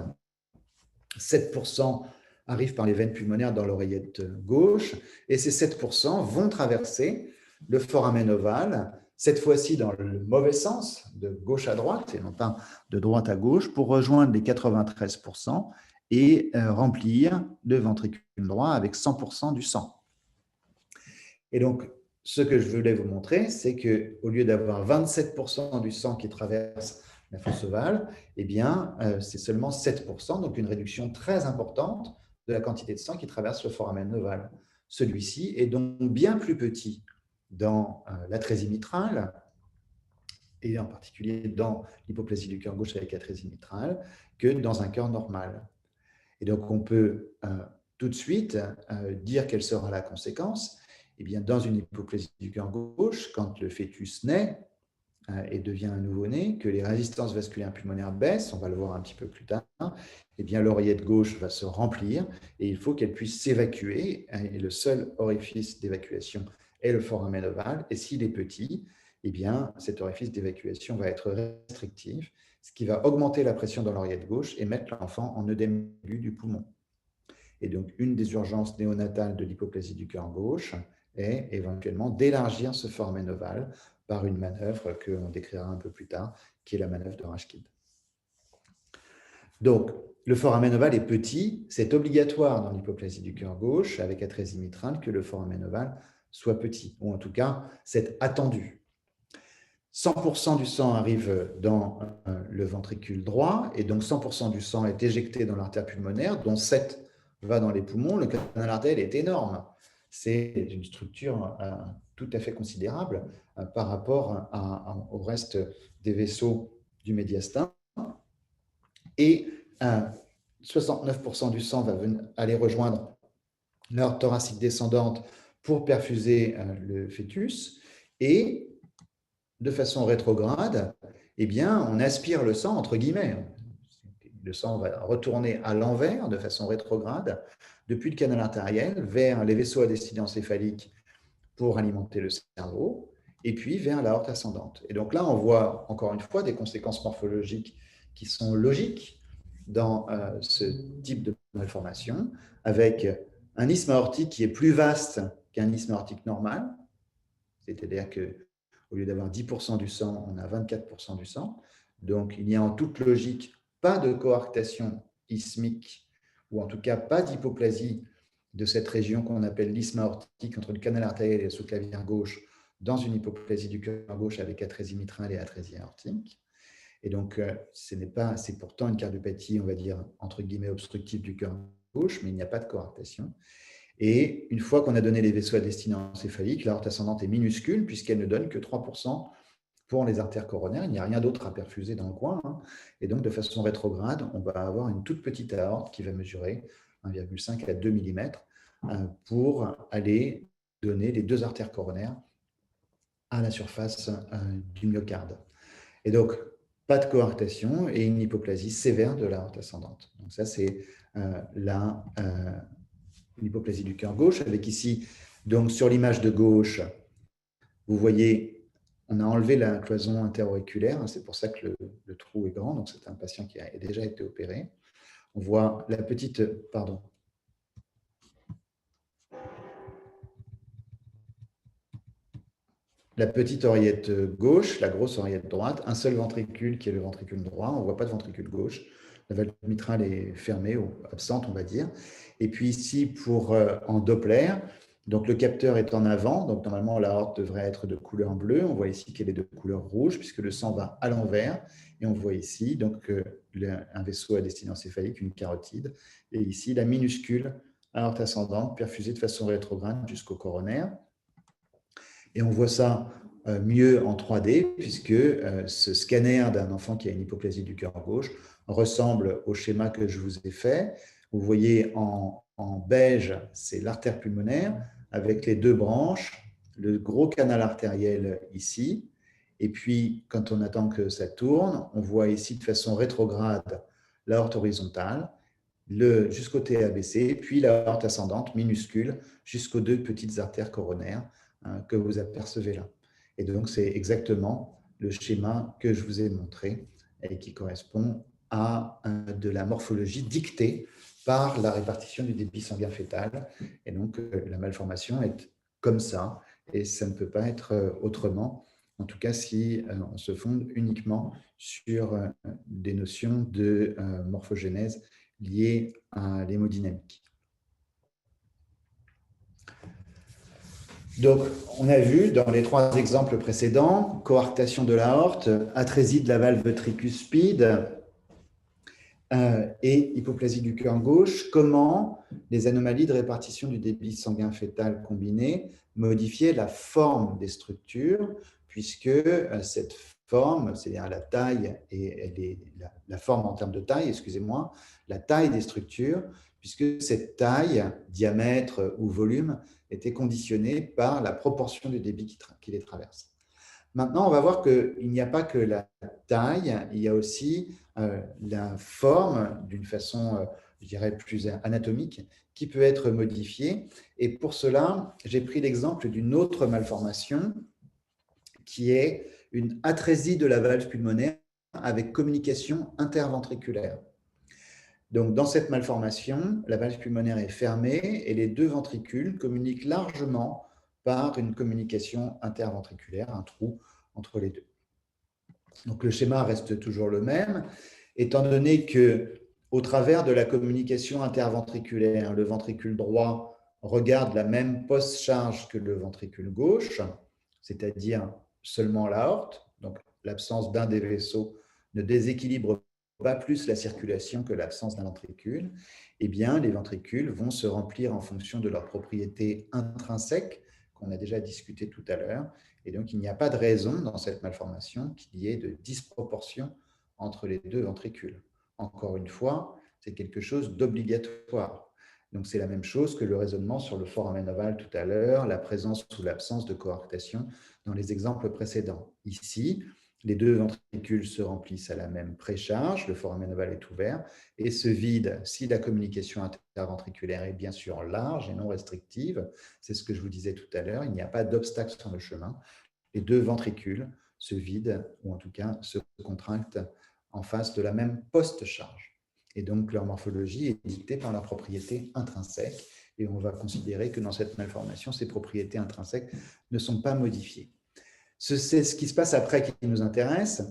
7% arrivent par les veines pulmonaires dans l'oreillette gauche, et ces 7% vont traverser le foramen ovale, cette fois-ci dans le mauvais sens, de gauche à droite, et non pas de droite à gauche, pour rejoindre les 93% et remplir le ventricule droit avec 100% du sang. Et donc, ce que je voulais vous montrer, c'est qu'au lieu d'avoir 27% du sang qui traverse la fosse ovale, eh bien, c'est seulement 7%, donc une réduction très importante de la quantité de sang qui traverse le foramen ovale. Celui-ci est donc bien plus petit dans l'atrésie mitrale, et en particulier dans l'hypoplasie du cœur gauche avec atrésie mitrale, que dans un cœur normal. Et donc, on peut tout de suite dire quelle sera la conséquence. Eh bien, dans une hypoplasie du cœur gauche, quand le fœtus naît et devient un nouveau-né, que les résistances vasculaires pulmonaires baissent, on va le voir un petit peu plus tard, eh bien, l'oreillette gauche va se remplir et il faut qu'elle puisse s'évacuer. Et le seul orifice d'évacuation est le foramen ovale. Et s'il est petit, eh bien, cet orifice d'évacuation va être restrictif, ce qui va augmenter la pression dans l'oreillette gauche et mettre l'enfant en œdème aigu du poumon. Et donc, une des urgences néonatales de l'hypoplasie du cœur gauche est éventuellement d'élargir ce foramen ovale par une manœuvre qu'on décrira un peu plus tard, qui est la manœuvre de Rashkid. Donc, le foramen ovale est petit, c'est obligatoire dans l'hypoplasie du cœur gauche avec atrésie mitrale que le foramen ovale soit petit, ou en tout cas, c'est attendu. 100% du sang arrive dans le ventricule droit, et donc 100% du sang est éjecté dans l'artère pulmonaire, dont 7 va dans les poumons. Le canal artériel est énorme. C'est une structure tout à fait considérable par rapport au reste des vaisseaux du médiastin. Et 69% du sang va aller rejoindre l'aorte thoracique descendante pour perfuser le fœtus. Et de façon rétrograde, eh bien, on aspire le sang, entre guillemets. Le sang va retourner à l'envers de façon rétrograde depuis le canal artériel vers les vaisseaux à destinée encéphalique pour alimenter le cerveau, et puis vers l'aorte ascendante. Et donc là, on voit encore une fois des conséquences morphologiques qui sont logiques dans ce type de malformation, avec un isthme aortique qui est plus vaste qu'un isthme aortique normal, c'est-à-dire qu'au lieu d'avoir 10% du sang, on a 24% du sang. Donc, il n'y a en toute logique pas de coarctation isthmique, ou en tout cas pas d'hypoplasie de cette région qu'on appelle l'isthme aortique entre le canal artériel et le sous-clavière gauche dans une hypoplasie du cœur gauche avec atrésie mitrale et atrésie aortique. Et donc, c'est pourtant une cardiopathie, on va dire, entre guillemets, obstructive du cœur gauche, mais il n'y a pas de coarctation. Et une fois qu'on a donné les vaisseaux à destinée encéphalique, l'aorte ascendante est minuscule puisqu'elle ne donne que 3% pour les artères coronaires. Il n'y a rien d'autre à perfuser dans le coin, hein. Et donc, de façon rétrograde, on va avoir une toute petite aorte qui va mesurer 1,5 à 2 mm pour aller donner les deux artères coronaires à la surface du myocarde. Et donc, pas de coarctation et une hypoplasie sévère de l'aorte ascendante. Donc ça, c'est l'hypoplasie du cœur gauche, avec ici, donc sur l'image de gauche, vous voyez, on a enlevé la cloison interauriculaire, c'est pour ça que le trou est grand, donc c'est un patient qui a déjà été opéré. On voit la petite, pardon, la petite oreillette gauche, la grosse oreillette droite, un seul ventricule qui est le ventricule droit, on ne voit pas de ventricule gauche. La valve mitrale est fermée ou absente, on va dire. Et puis ici, en Doppler, donc le capteur est en avant, donc normalement l'aorte devrait être de couleur bleue. On voit ici qu'elle est de couleur rouge puisque le sang va à l'envers. Et on voit ici donc, un vaisseau à destinée encéphalique, une carotide. Et ici, la minuscule aorte ascendante perfusée de façon rétrograde jusqu'au coronaire. Et on voit ça mieux en 3D, puisque ce scanner d'un enfant qui a une hypoplasie du cœur gauche ressemble au schéma que je vous ai fait. Vous voyez en beige, c'est l'artère pulmonaire, avec les deux branches, le gros canal artériel ici, et puis quand on attend que ça tourne, on voit ici de façon rétrograde l'aorte horizontale, jusqu'au TABC, puis l'aorte ascendante minuscule jusqu'aux deux petites artères coronaires que vous apercevez là. Et donc, c'est exactement le schéma que je vous ai montré et qui correspond à de la morphologie dictée par la répartition du débit sanguin fœtal. Et donc, la malformation est comme ça, et ça ne peut pas être autrement, en tout cas si on se fonde uniquement sur des notions de morphogénèse liées à l'hémodynamique. Donc, on a vu dans les trois exemples précédents, coarctation de l'aorte, atrésie de la valve tricuspide et hypoplasie du cœur gauche, comment les anomalies de répartition du débit sanguin fœtal combiné modifiaient la forme des structures, puisque cette forme, c'est-à-dire la taille et la forme en termes de taille, excusez-moi, la taille des structures, puisque cette taille, diamètre ou volume, était conditionnée par la proportion du débit qui les traverse. Maintenant, on va voir qu'il n'y a pas que la taille, il y a aussi la forme d'une façon, je dirais, plus anatomique, qui peut être modifiée. Et pour cela, j'ai pris l'exemple d'une autre malformation qui est une atrésie de la valve pulmonaire avec communication interventriculaire. Donc, dans cette malformation, la valve pulmonaire est fermée et les deux ventricules communiquent largement par une communication interventriculaire, un trou entre les deux. Donc, le schéma reste toujours le même, étant donné que, au travers de la communication interventriculaire, le ventricule droit regarde la même post-charge que le ventricule gauche, c'est-à-dire seulement l'aorte, donc l'absence d'un des vaisseaux ne déséquilibre pas plus la circulation que l'absence d'un ventricule, eh bien, les ventricules vont se remplir en fonction de leurs propriétés intrinsèques, qu'on a déjà discuté tout à l'heure. Et donc, il n'y a pas de raison dans cette malformation qu'il y ait de disproportion entre les deux ventricules. Encore une fois, c'est quelque chose d'obligatoire. Donc, c'est la même chose que le raisonnement sur le foramen ovale tout à l'heure, la présence ou l'absence de coarctation dans les exemples précédents. Ici, les deux ventricules se remplissent à la même précharge, le foramen ovale est ouvert et se vide si la communication interventriculaire est bien sûr large et non restrictive. C'est ce que je vous disais tout à l'heure, il n'y a pas d'obstacle sur le chemin. Les deux ventricules se vident ou en tout cas se contractent en face de la même post-charge. Et donc leur morphologie est dictée par leurs propriétés intrinsèques et on va considérer que dans cette malformation, ces propriétés intrinsèques ne sont pas modifiées. C'est ce qui se passe après qui nous intéresse,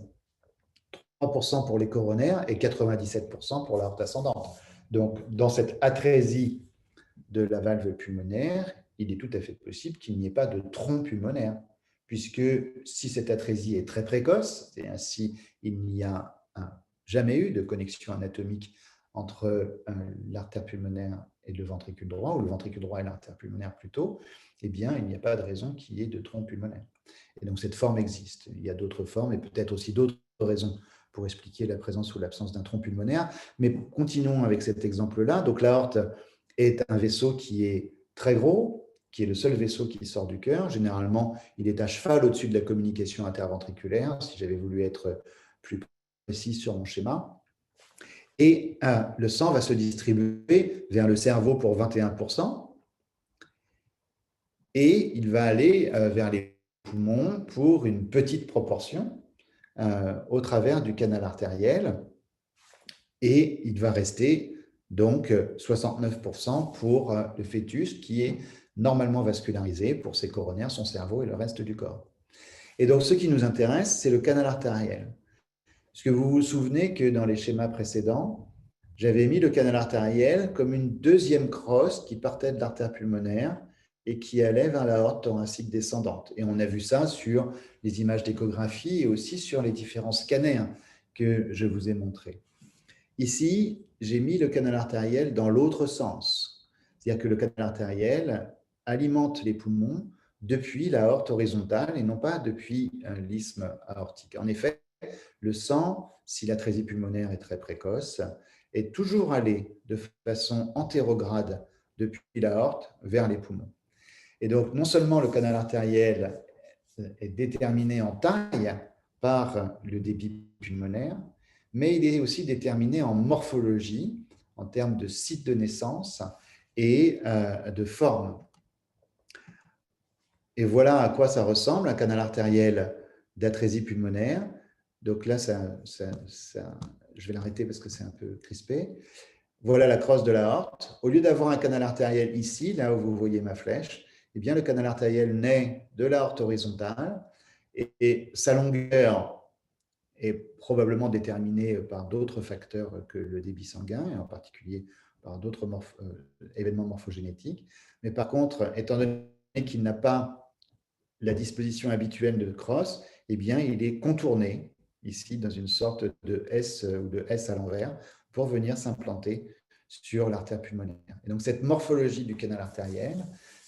3% pour les coronaires et 97% pour l'aorte ascendante. Donc, dans cette atrésie de la valve pulmonaire, il est tout à fait possible qu'il n'y ait pas de tronc pulmonaire, puisque si cette atrésie est très précoce, et ainsi il n'y a jamais eu de connexion anatomique entre l'artère pulmonaire et le ventricule droit, ou le ventricule droit et l'artère pulmonaire plutôt, eh bien, il n'y a pas de raison qu'il y ait de trompe pulmonaire. Et donc, cette forme existe. Il y a d'autres formes et peut-être aussi d'autres raisons pour expliquer la présence ou l'absence d'un tronc pulmonaire. Mais continuons avec cet exemple-là. Donc, l'aorte est un vaisseau qui est très gros, qui est le seul vaisseau qui sort du cœur. Généralement, il est à cheval au-dessus de la communication interventriculaire, si j'avais voulu être plus précis sur mon schéma. Et le sang va se distribuer vers le cerveau pour 21%, et il va aller vers les poumons pour une petite proportion au travers du canal artériel, et il va rester donc 69% pour le fœtus qui est normalement vascularisé pour ses coronaires, son cerveau et le reste du corps. Et donc ce qui nous intéresse, c'est le canal artériel. Est-ce que vous vous souvenez que dans les schémas précédents, j'avais mis le canal artériel comme une deuxième crosse qui partait de l'artère pulmonaire et qui allait vers l'aorte thoracique descendante. Et on a vu ça sur les images d'échographie et aussi sur les différents scanners que je vous ai montrés. Ici, j'ai mis le canal artériel dans l'autre sens. C'est-à-dire que le canal artériel alimente les poumons depuis l'aorte horizontale et non pas depuis l'isthme aortique. En effet, le sang, si l'atrésie pulmonaire est très précoce, est toujours allé de façon antérograde depuis l'aorte vers les poumons. Et donc, non seulement le canal artériel est déterminé en taille par le débit pulmonaire, mais il est aussi déterminé en morphologie, en termes de site de naissance et de forme. Et voilà à quoi ça ressemble, un canal artériel d'atrésie pulmonaire. Donc là, je vais l'arrêter parce que c'est un peu crispé. Voilà la crosse de l'aorte. Au lieu d'avoir un canal artériel ici, là où vous voyez ma flèche, eh bien, le canal artériel naît de l'aorte horizontale et sa longueur est probablement déterminée par d'autres facteurs que le débit sanguin, et en particulier par d'autres événements morphogénétiques. Mais par contre, étant donné qu'il n'a pas la disposition habituelle de crosse, eh bien, il est contourné ici dans une sorte de S ou de S à l'envers pour venir s'implanter sur l'artère pulmonaire. Et donc, cette morphologie du canal artériel,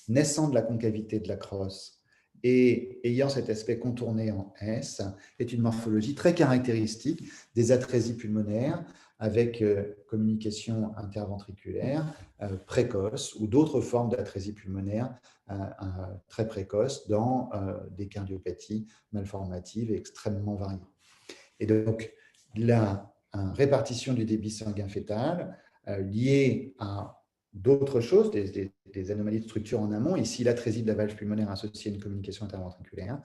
naissant de la concavité de la crosse et ayant cet aspect contourné en S, est une morphologie très caractéristique des atrésies pulmonaires avec communication interventriculaire précoce ou d'autres formes d'atrésie pulmonaire très précoce dans des cardiopathies malformatives extrêmement variées. Et donc, la répartition du débit sanguin fœtal liée à d'autres choses, des anomalies de structure en amont, ici l'atrésie de la valve pulmonaire associée à une communication interventriculaire,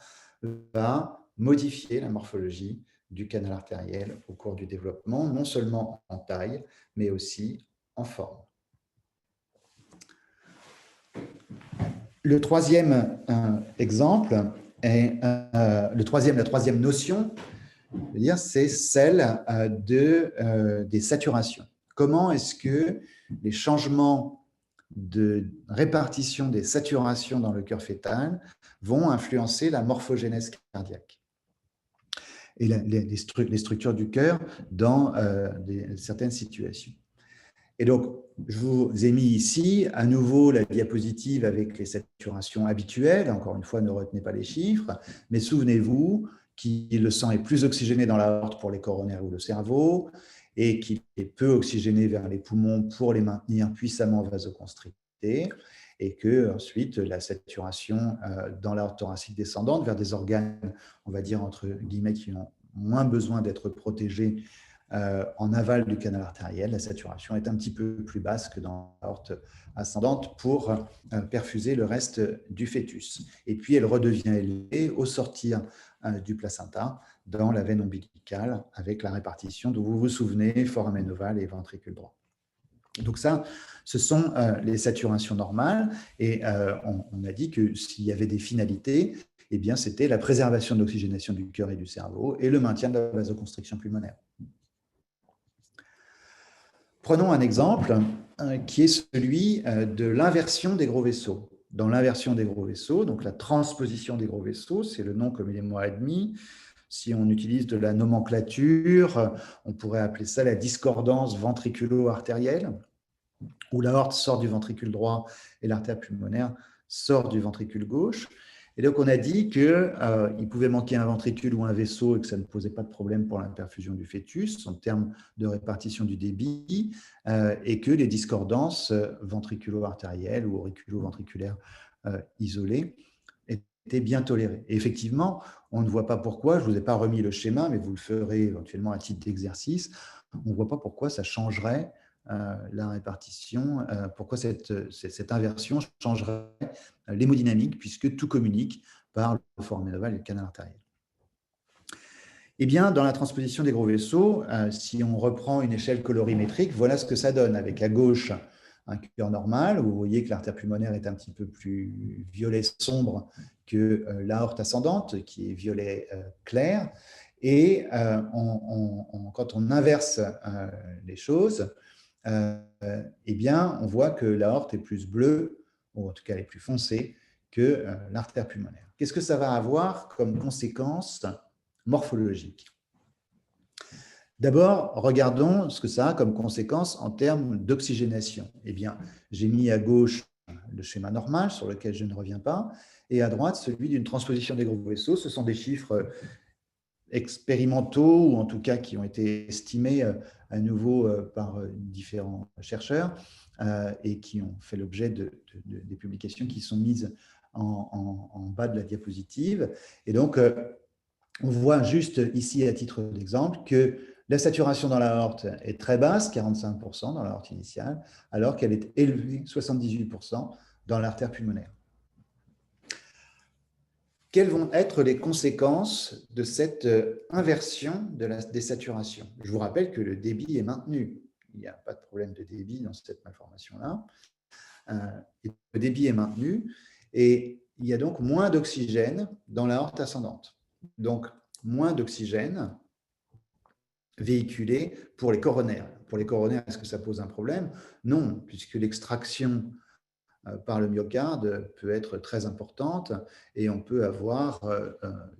va modifier la morphologie du canal artériel au cours du développement, non seulement en taille, mais aussi en forme. Le troisième exemple est la troisième notion, c'est celle des saturations. Comment est-ce que les changements de répartition des saturations dans le cœur fœtal vont influencer la morphogénèse cardiaque et les structures du cœur dans certaines situations. Et donc, je vous ai mis ici à nouveau la diapositive avec les saturations habituelles. Encore une fois, ne retenez pas les chiffres, mais souvenez-vous que le sang est plus oxygéné dans l'aorte pour les coronaires ou le cerveau et qu'il est peu oxygéné vers les poumons pour les maintenir puissamment vasoconstrictés, et que ensuite la saturation dans l'aorte thoracique descendante vers des organes, on va dire entre guillemets, qui ont moins besoin d'être protégés en aval du canal artériel, la saturation est un petit peu plus basse que dans l'aorte ascendante pour perfuser le reste du fœtus. Et puis, elle redevient élevée au sortir du placenta dans la veine ombilicale avec la répartition dont vous vous souvenez, foramen ovale et ventricule droit. Donc ça, ce sont les saturations normales et on a dit que s'il y avait des finalités, eh bien, c'était la préservation de l'oxygénation du cœur et du cerveau et le maintien de la vasoconstriction pulmonaire. Prenons un exemple qui est celui de l'inversion des gros vaisseaux. Dans l'inversion des gros vaisseaux, donc la transposition des gros vaisseaux, c'est le nom communément admis. Si on utilise de la nomenclature, on pourrait appeler ça la discordance ventriculo-artérielle. où l'aorte sort du ventricule droit et l'artère pulmonaire sort du ventricule gauche. Et donc, on a dit qu'il pouvait manquer un ventricule ou un vaisseau et que ça ne posait pas de problème pour la perfusion du fœtus en termes de répartition du débit, et que les discordances ventriculo-artérielles ou auriculo-ventriculaires isolées étaient bien tolérées. Et effectivement, on ne voit pas pourquoi, je ne vous ai pas remis le schéma, mais vous le ferez éventuellement à titre d'exercice, on ne voit pas pourquoi ça changerait la répartition, pourquoi cette inversion changerait l'hémodynamique, puisque tout communique par le foramen ovale et le canal artériel. Eh bien, dans la transposition des gros vaisseaux, si on reprend une échelle colorimétrique, voilà ce que ça donne, avec à gauche un cœur normal, où vous voyez que l'artère pulmonaire est un petit peu plus violet sombre que l'aorte ascendante, qui est violet clair. Et quand on inverse les choses, eh bien, on voit que l'aorte est plus bleue, ou en tout cas elle est plus foncée, que l'artère pulmonaire. Qu'est-ce que ça va avoir comme conséquence morphologique? D'abord, regardons ce que ça a comme conséquence en termes d'oxygénation. Eh bien, j'ai mis à gauche le schéma normal sur lequel je ne reviens pas, et à droite celui d'une transposition des gros vaisseaux. Ce sont des chiffres expérimentaux, ou en tout cas qui ont été estimés à nouveau par différents chercheurs et qui ont fait l'objet des publications qui sont mises en bas de la diapositive. Et donc, on voit juste ici, à titre d'exemple, que la saturation dans l'aorte est très basse, 45% dans l'aorte initiale, alors qu'elle est élevée, 78% dans l'artère pulmonaire. Quelles vont être les conséquences de cette inversion de la désaturation? Je vous rappelle que le débit est maintenu. Il n'y a pas de problème de débit dans cette malformation-là. Le débit est maintenu et il y a donc moins d'oxygène dans l'aorte ascendante. Donc, moins d'oxygène véhiculé pour les coronaires. Pour les coronaires, est-ce que ça pose un problème? Non, puisque l'extraction par le myocarde peut être très importante et on peut avoir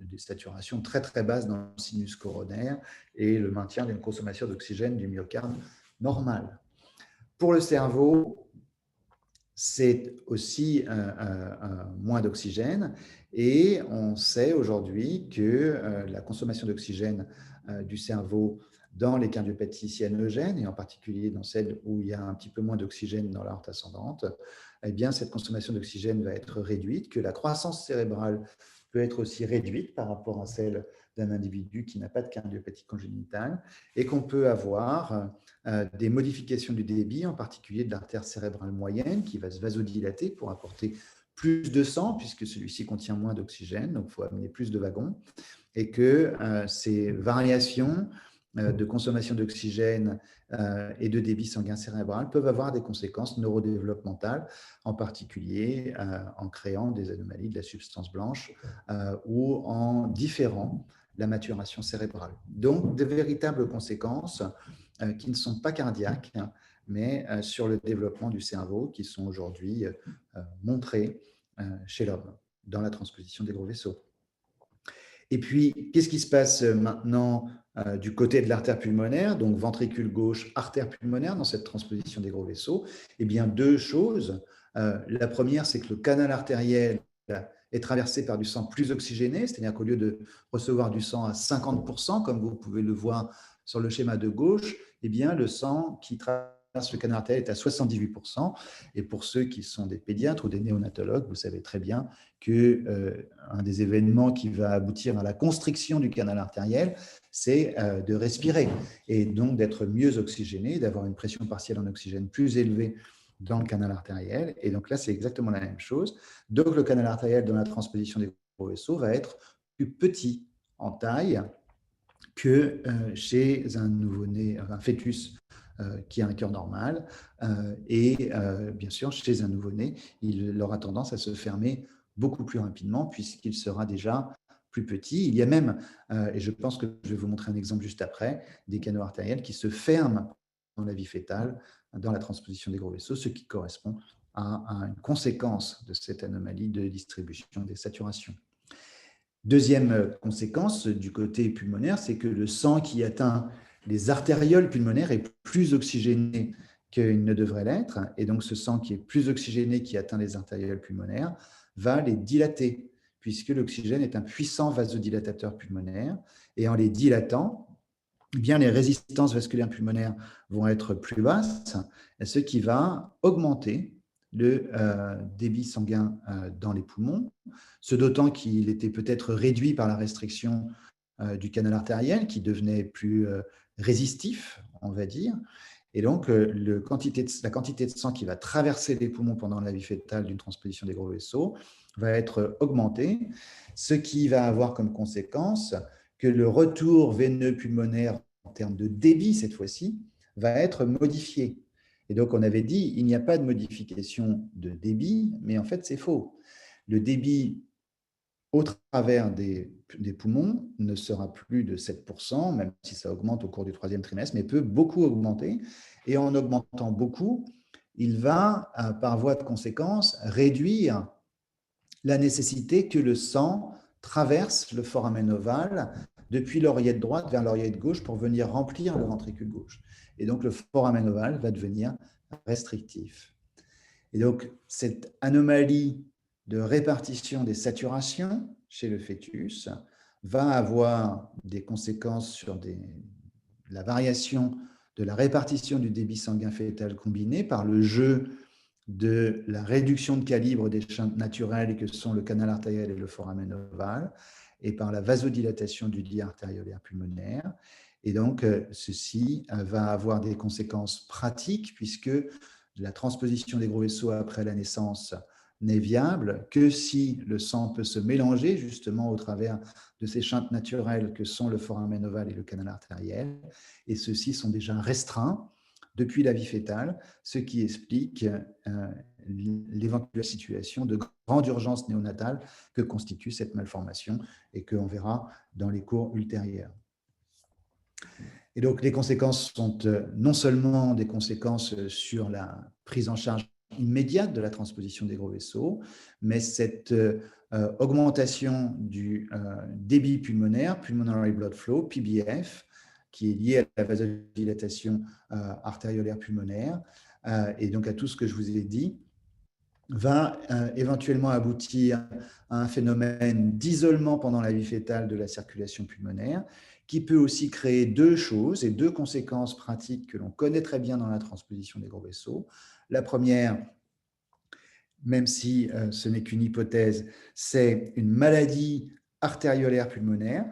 des saturations très très basses dans le sinus coronaire et le maintien d'une consommation d'oxygène du myocarde normale. Pour le cerveau, c'est aussi moins d'oxygène et on sait aujourd'hui que la consommation d'oxygène du cerveau dans les cardiopathies cyanogènes, et en particulier dans celles où il y a un petit peu moins d'oxygène dans l'aorte ascendante, eh bien, cette consommation d'oxygène va être réduite, que la croissance cérébrale peut être aussi réduite par rapport à celle d'un individu qui n'a pas de cardiopathie congénitale, et qu'on peut avoir des modifications du débit, en particulier de l'artère cérébrale moyenne, qui va se vasodilater pour apporter plus de sang, puisque celui-ci contient moins d'oxygène, donc il faut amener plus de wagons, et que ces variations de consommation d'oxygène et de débit sanguin cérébral peuvent avoir des conséquences neurodéveloppementales, en particulier en créant des anomalies de la substance blanche ou en différant la maturation cérébrale. Donc, de véritables conséquences qui ne sont pas cardiaques, mais sur le développement du cerveau, qui sont aujourd'hui montrées chez l'homme dans la transposition des gros vaisseaux. Et puis, qu'est-ce qui se passe maintenant du côté de l'artère pulmonaire, donc ventricule gauche, artère pulmonaire, dans cette transposition des gros vaisseaux? Eh bien, deux choses. La première, c'est que le canal artériel est traversé par du sang plus oxygéné, c'est-à-dire qu'au lieu de recevoir du sang à 50%, comme vous pouvez le voir sur le schéma de gauche, eh bien, le sang qui traverse le canal artériel est à 78%. Et pour ceux qui sont des pédiatres ou des néonatologues, vous savez très bien qu'un des événements qui va aboutir à la constriction du canal artériel, c'est de respirer et donc d'être mieux oxygéné, d'avoir une pression partielle en oxygène plus élevée dans le canal artériel. Et donc là, c'est exactement la même chose. Donc le canal artériel dans la transposition des gros vaisseaux va être plus petit en taille que chez un nouveau-né, un fœtus qui a un cœur normal. Et bien sûr, chez un nouveau-né, il aura tendance à se fermer beaucoup plus rapidement puisqu'il sera déjà plus petit. Il y a même, et je pense que je vais vous montrer un exemple juste après, des canaux artériels qui se ferment dans la vie fœtale, dans la transposition des gros vaisseaux, ce qui correspond à une conséquence de cette anomalie de distribution des saturations. Deuxième conséquence du côté pulmonaire, c'est que le sang qui atteint les artérioles pulmonaires est plus oxygéné qu'il ne devrait l'être. Et donc, ce sang qui est plus oxygéné, qui atteint les artérioles pulmonaires, va les dilater, puisque l'oxygène est un puissant vasodilatateur pulmonaire. Et en les dilatant, eh bien, les résistances vasculaires pulmonaires vont être plus basses, ce qui va augmenter le débit sanguin dans les poumons, ce d'autant qu'il était peut-être réduit par la restriction du canal artériel, qui devenait plus résistif, on va dire. Et donc, la quantité de sang qui va traverser les poumons pendant la vie fœtale d'une transposition des gros vaisseaux va être augmentée, ce qui va avoir comme conséquence que le retour veineux pulmonaire en termes de débit, cette fois-ci, va être modifié. Et donc, on avait dit, il n'y a pas de modification de débit, mais en fait, c'est faux. Le débit au travers des poumons ne sera plus de 7%, même si ça augmente au cours du troisième trimestre, mais peut beaucoup augmenter. Et en augmentant beaucoup, il va, par voie de conséquence, réduire la nécessité que le sang traverse le foramen ovale depuis l'oreillette droite vers l'oreillette gauche pour venir remplir le ventricule gauche. Et donc, le foramen ovale va devenir restrictif. Et donc, cette anomalie de répartition des saturations chez le fœtus va avoir des conséquences sur la variation de la répartition du débit sanguin fœtal combiné par le jeu de la réduction de calibre des shunts naturels que sont le canal artériel et le foramen ovale, et par la vasodilatation du lit artériolaire pulmonaire. Et donc, ceci va avoir des conséquences pratiques, puisque la transposition des gros vaisseaux après la naissance n'est viable que si le sang peut se mélanger justement au travers de ces shunts naturels que sont le foramen ovale et le canal artériel, et ceux-ci sont déjà restreints depuis la vie fœtale, ce qui explique l'éventuelle situation de grande urgence néonatale que constitue cette malformation et que l'on verra dans les cours ultérieurs. Et donc, les conséquences sont non seulement des conséquences sur la prise en charge immédiate de la transposition des gros vaisseaux, mais cette augmentation du débit pulmonaire, pulmonary blood flow, PBF, qui est lié à la vasodilatation artériolaire pulmonaire, et donc à tout ce que je vous ai dit, va éventuellement aboutir à un phénomène d'isolement pendant la vie fœtale de la circulation pulmonaire, qui peut aussi créer deux choses et deux conséquences pratiques que l'on connaît très bien dans la transposition des gros vaisseaux. La première, même si ce n'est qu'une hypothèse, c'est une maladie artériolaire pulmonaire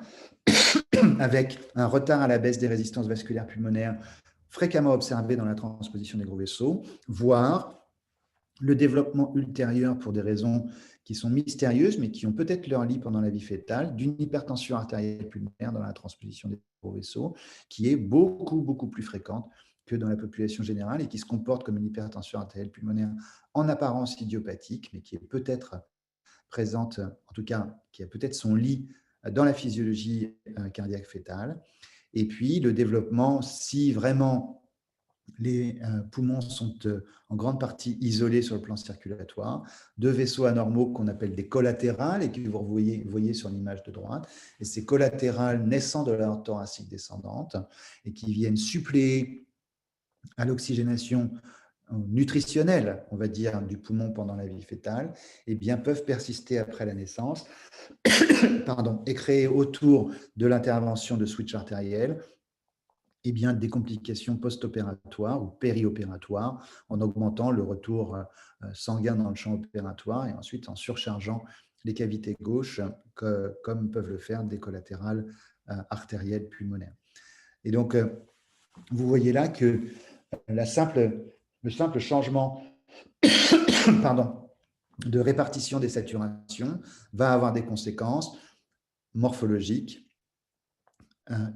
avec un retard à la baisse des résistances vasculaires pulmonaires fréquemment observé dans la transposition des gros vaisseaux, voire le développement ultérieur pour des raisons qui sont mystérieuses, mais qui ont peut-être leur lit pendant la vie fœtale, d'une hypertension artérielle pulmonaire dans la transposition des gros vaisseaux, qui est beaucoup plus fréquente que dans la population générale et qui se comporte comme une hypertension artérielle pulmonaire en apparence idiopathique, mais qui est peut-être présente, en tout cas, qui a peut-être son lit dans la physiologie cardiaque fœtale. Et puis, le développement, si vraiment les poumons sont en grande partie isolés sur le plan circulatoire, de vaisseaux anormaux qu'on appelle des collatérales et que vous voyez sur l'image de droite. Et ces collatérales naissant de l'aorte thoracique descendante et qui viennent suppléer à l'oxygénation nutritionnelle, on va dire, du poumon pendant la vie fœtale, eh bien, peuvent persister après la naissance pardon, et créer autour de l'intervention de switch artériel eh bien, des complications post-opératoires ou périopératoires en augmentant le retour sanguin dans le champ opératoire et ensuite en surchargeant les cavités gauches comme peuvent le faire des collatérales artérielles pulmonaires. Et donc, vous voyez là que le simple changement pardon, de répartition des saturations va avoir des conséquences morphologiques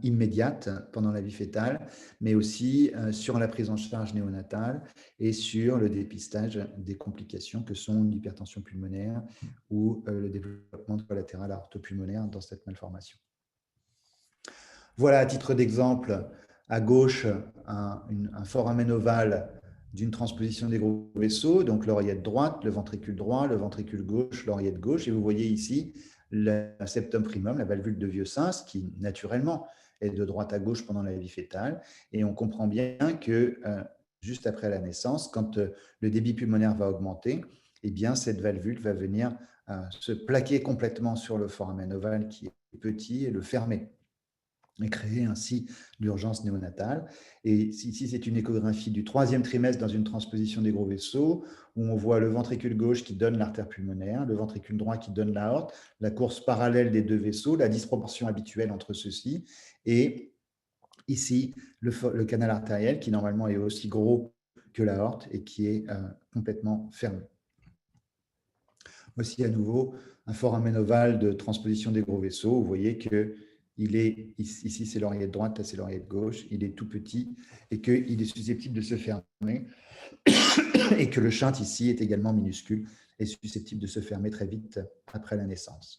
immédiate pendant la vie fœtale, mais aussi sur la prise en charge néonatale et sur le dépistage des complications que sont l'hypertension pulmonaire ou le développement de collatéral aortopulmonaire dans cette malformation. Voilà, à titre d'exemple, à gauche, un foramen ovale d'une transposition des gros vaisseaux, donc l'oreillette droite, le ventricule droit, le ventricule gauche, l'oreillette gauche, et vous voyez ici le septum primum, la valvule de Vieux-Sens, qui naturellement est de droite à gauche pendant la vie fœtale. Et on comprend bien que juste après la naissance, quand le débit pulmonaire va augmenter, eh bien, cette valvule va venir se plaquer complètement sur le foramen ovale qui est petit et le fermer et créer ainsi l'urgence néonatale. Et ici, c'est une échographie du 3e trimestre dans une transposition des gros vaisseaux, où on voit le ventricule gauche qui donne l'artère pulmonaire, le ventricule droit qui donne l'aorte, la course parallèle des deux vaisseaux, la disproportion habituelle entre ceux-ci, et ici, le canal artériel qui normalement est aussi gros que l'aorte et qui est complètement fermé. Voici à nouveau un foramen ovale de transposition des gros vaisseaux. Vous voyez que il est, ici c'est l'oreillette droite, là c'est l'oreillette gauche, il est tout petit et qu'il est susceptible de se fermer et que le shunt ici est également minuscule et susceptible de se fermer très vite après la naissance.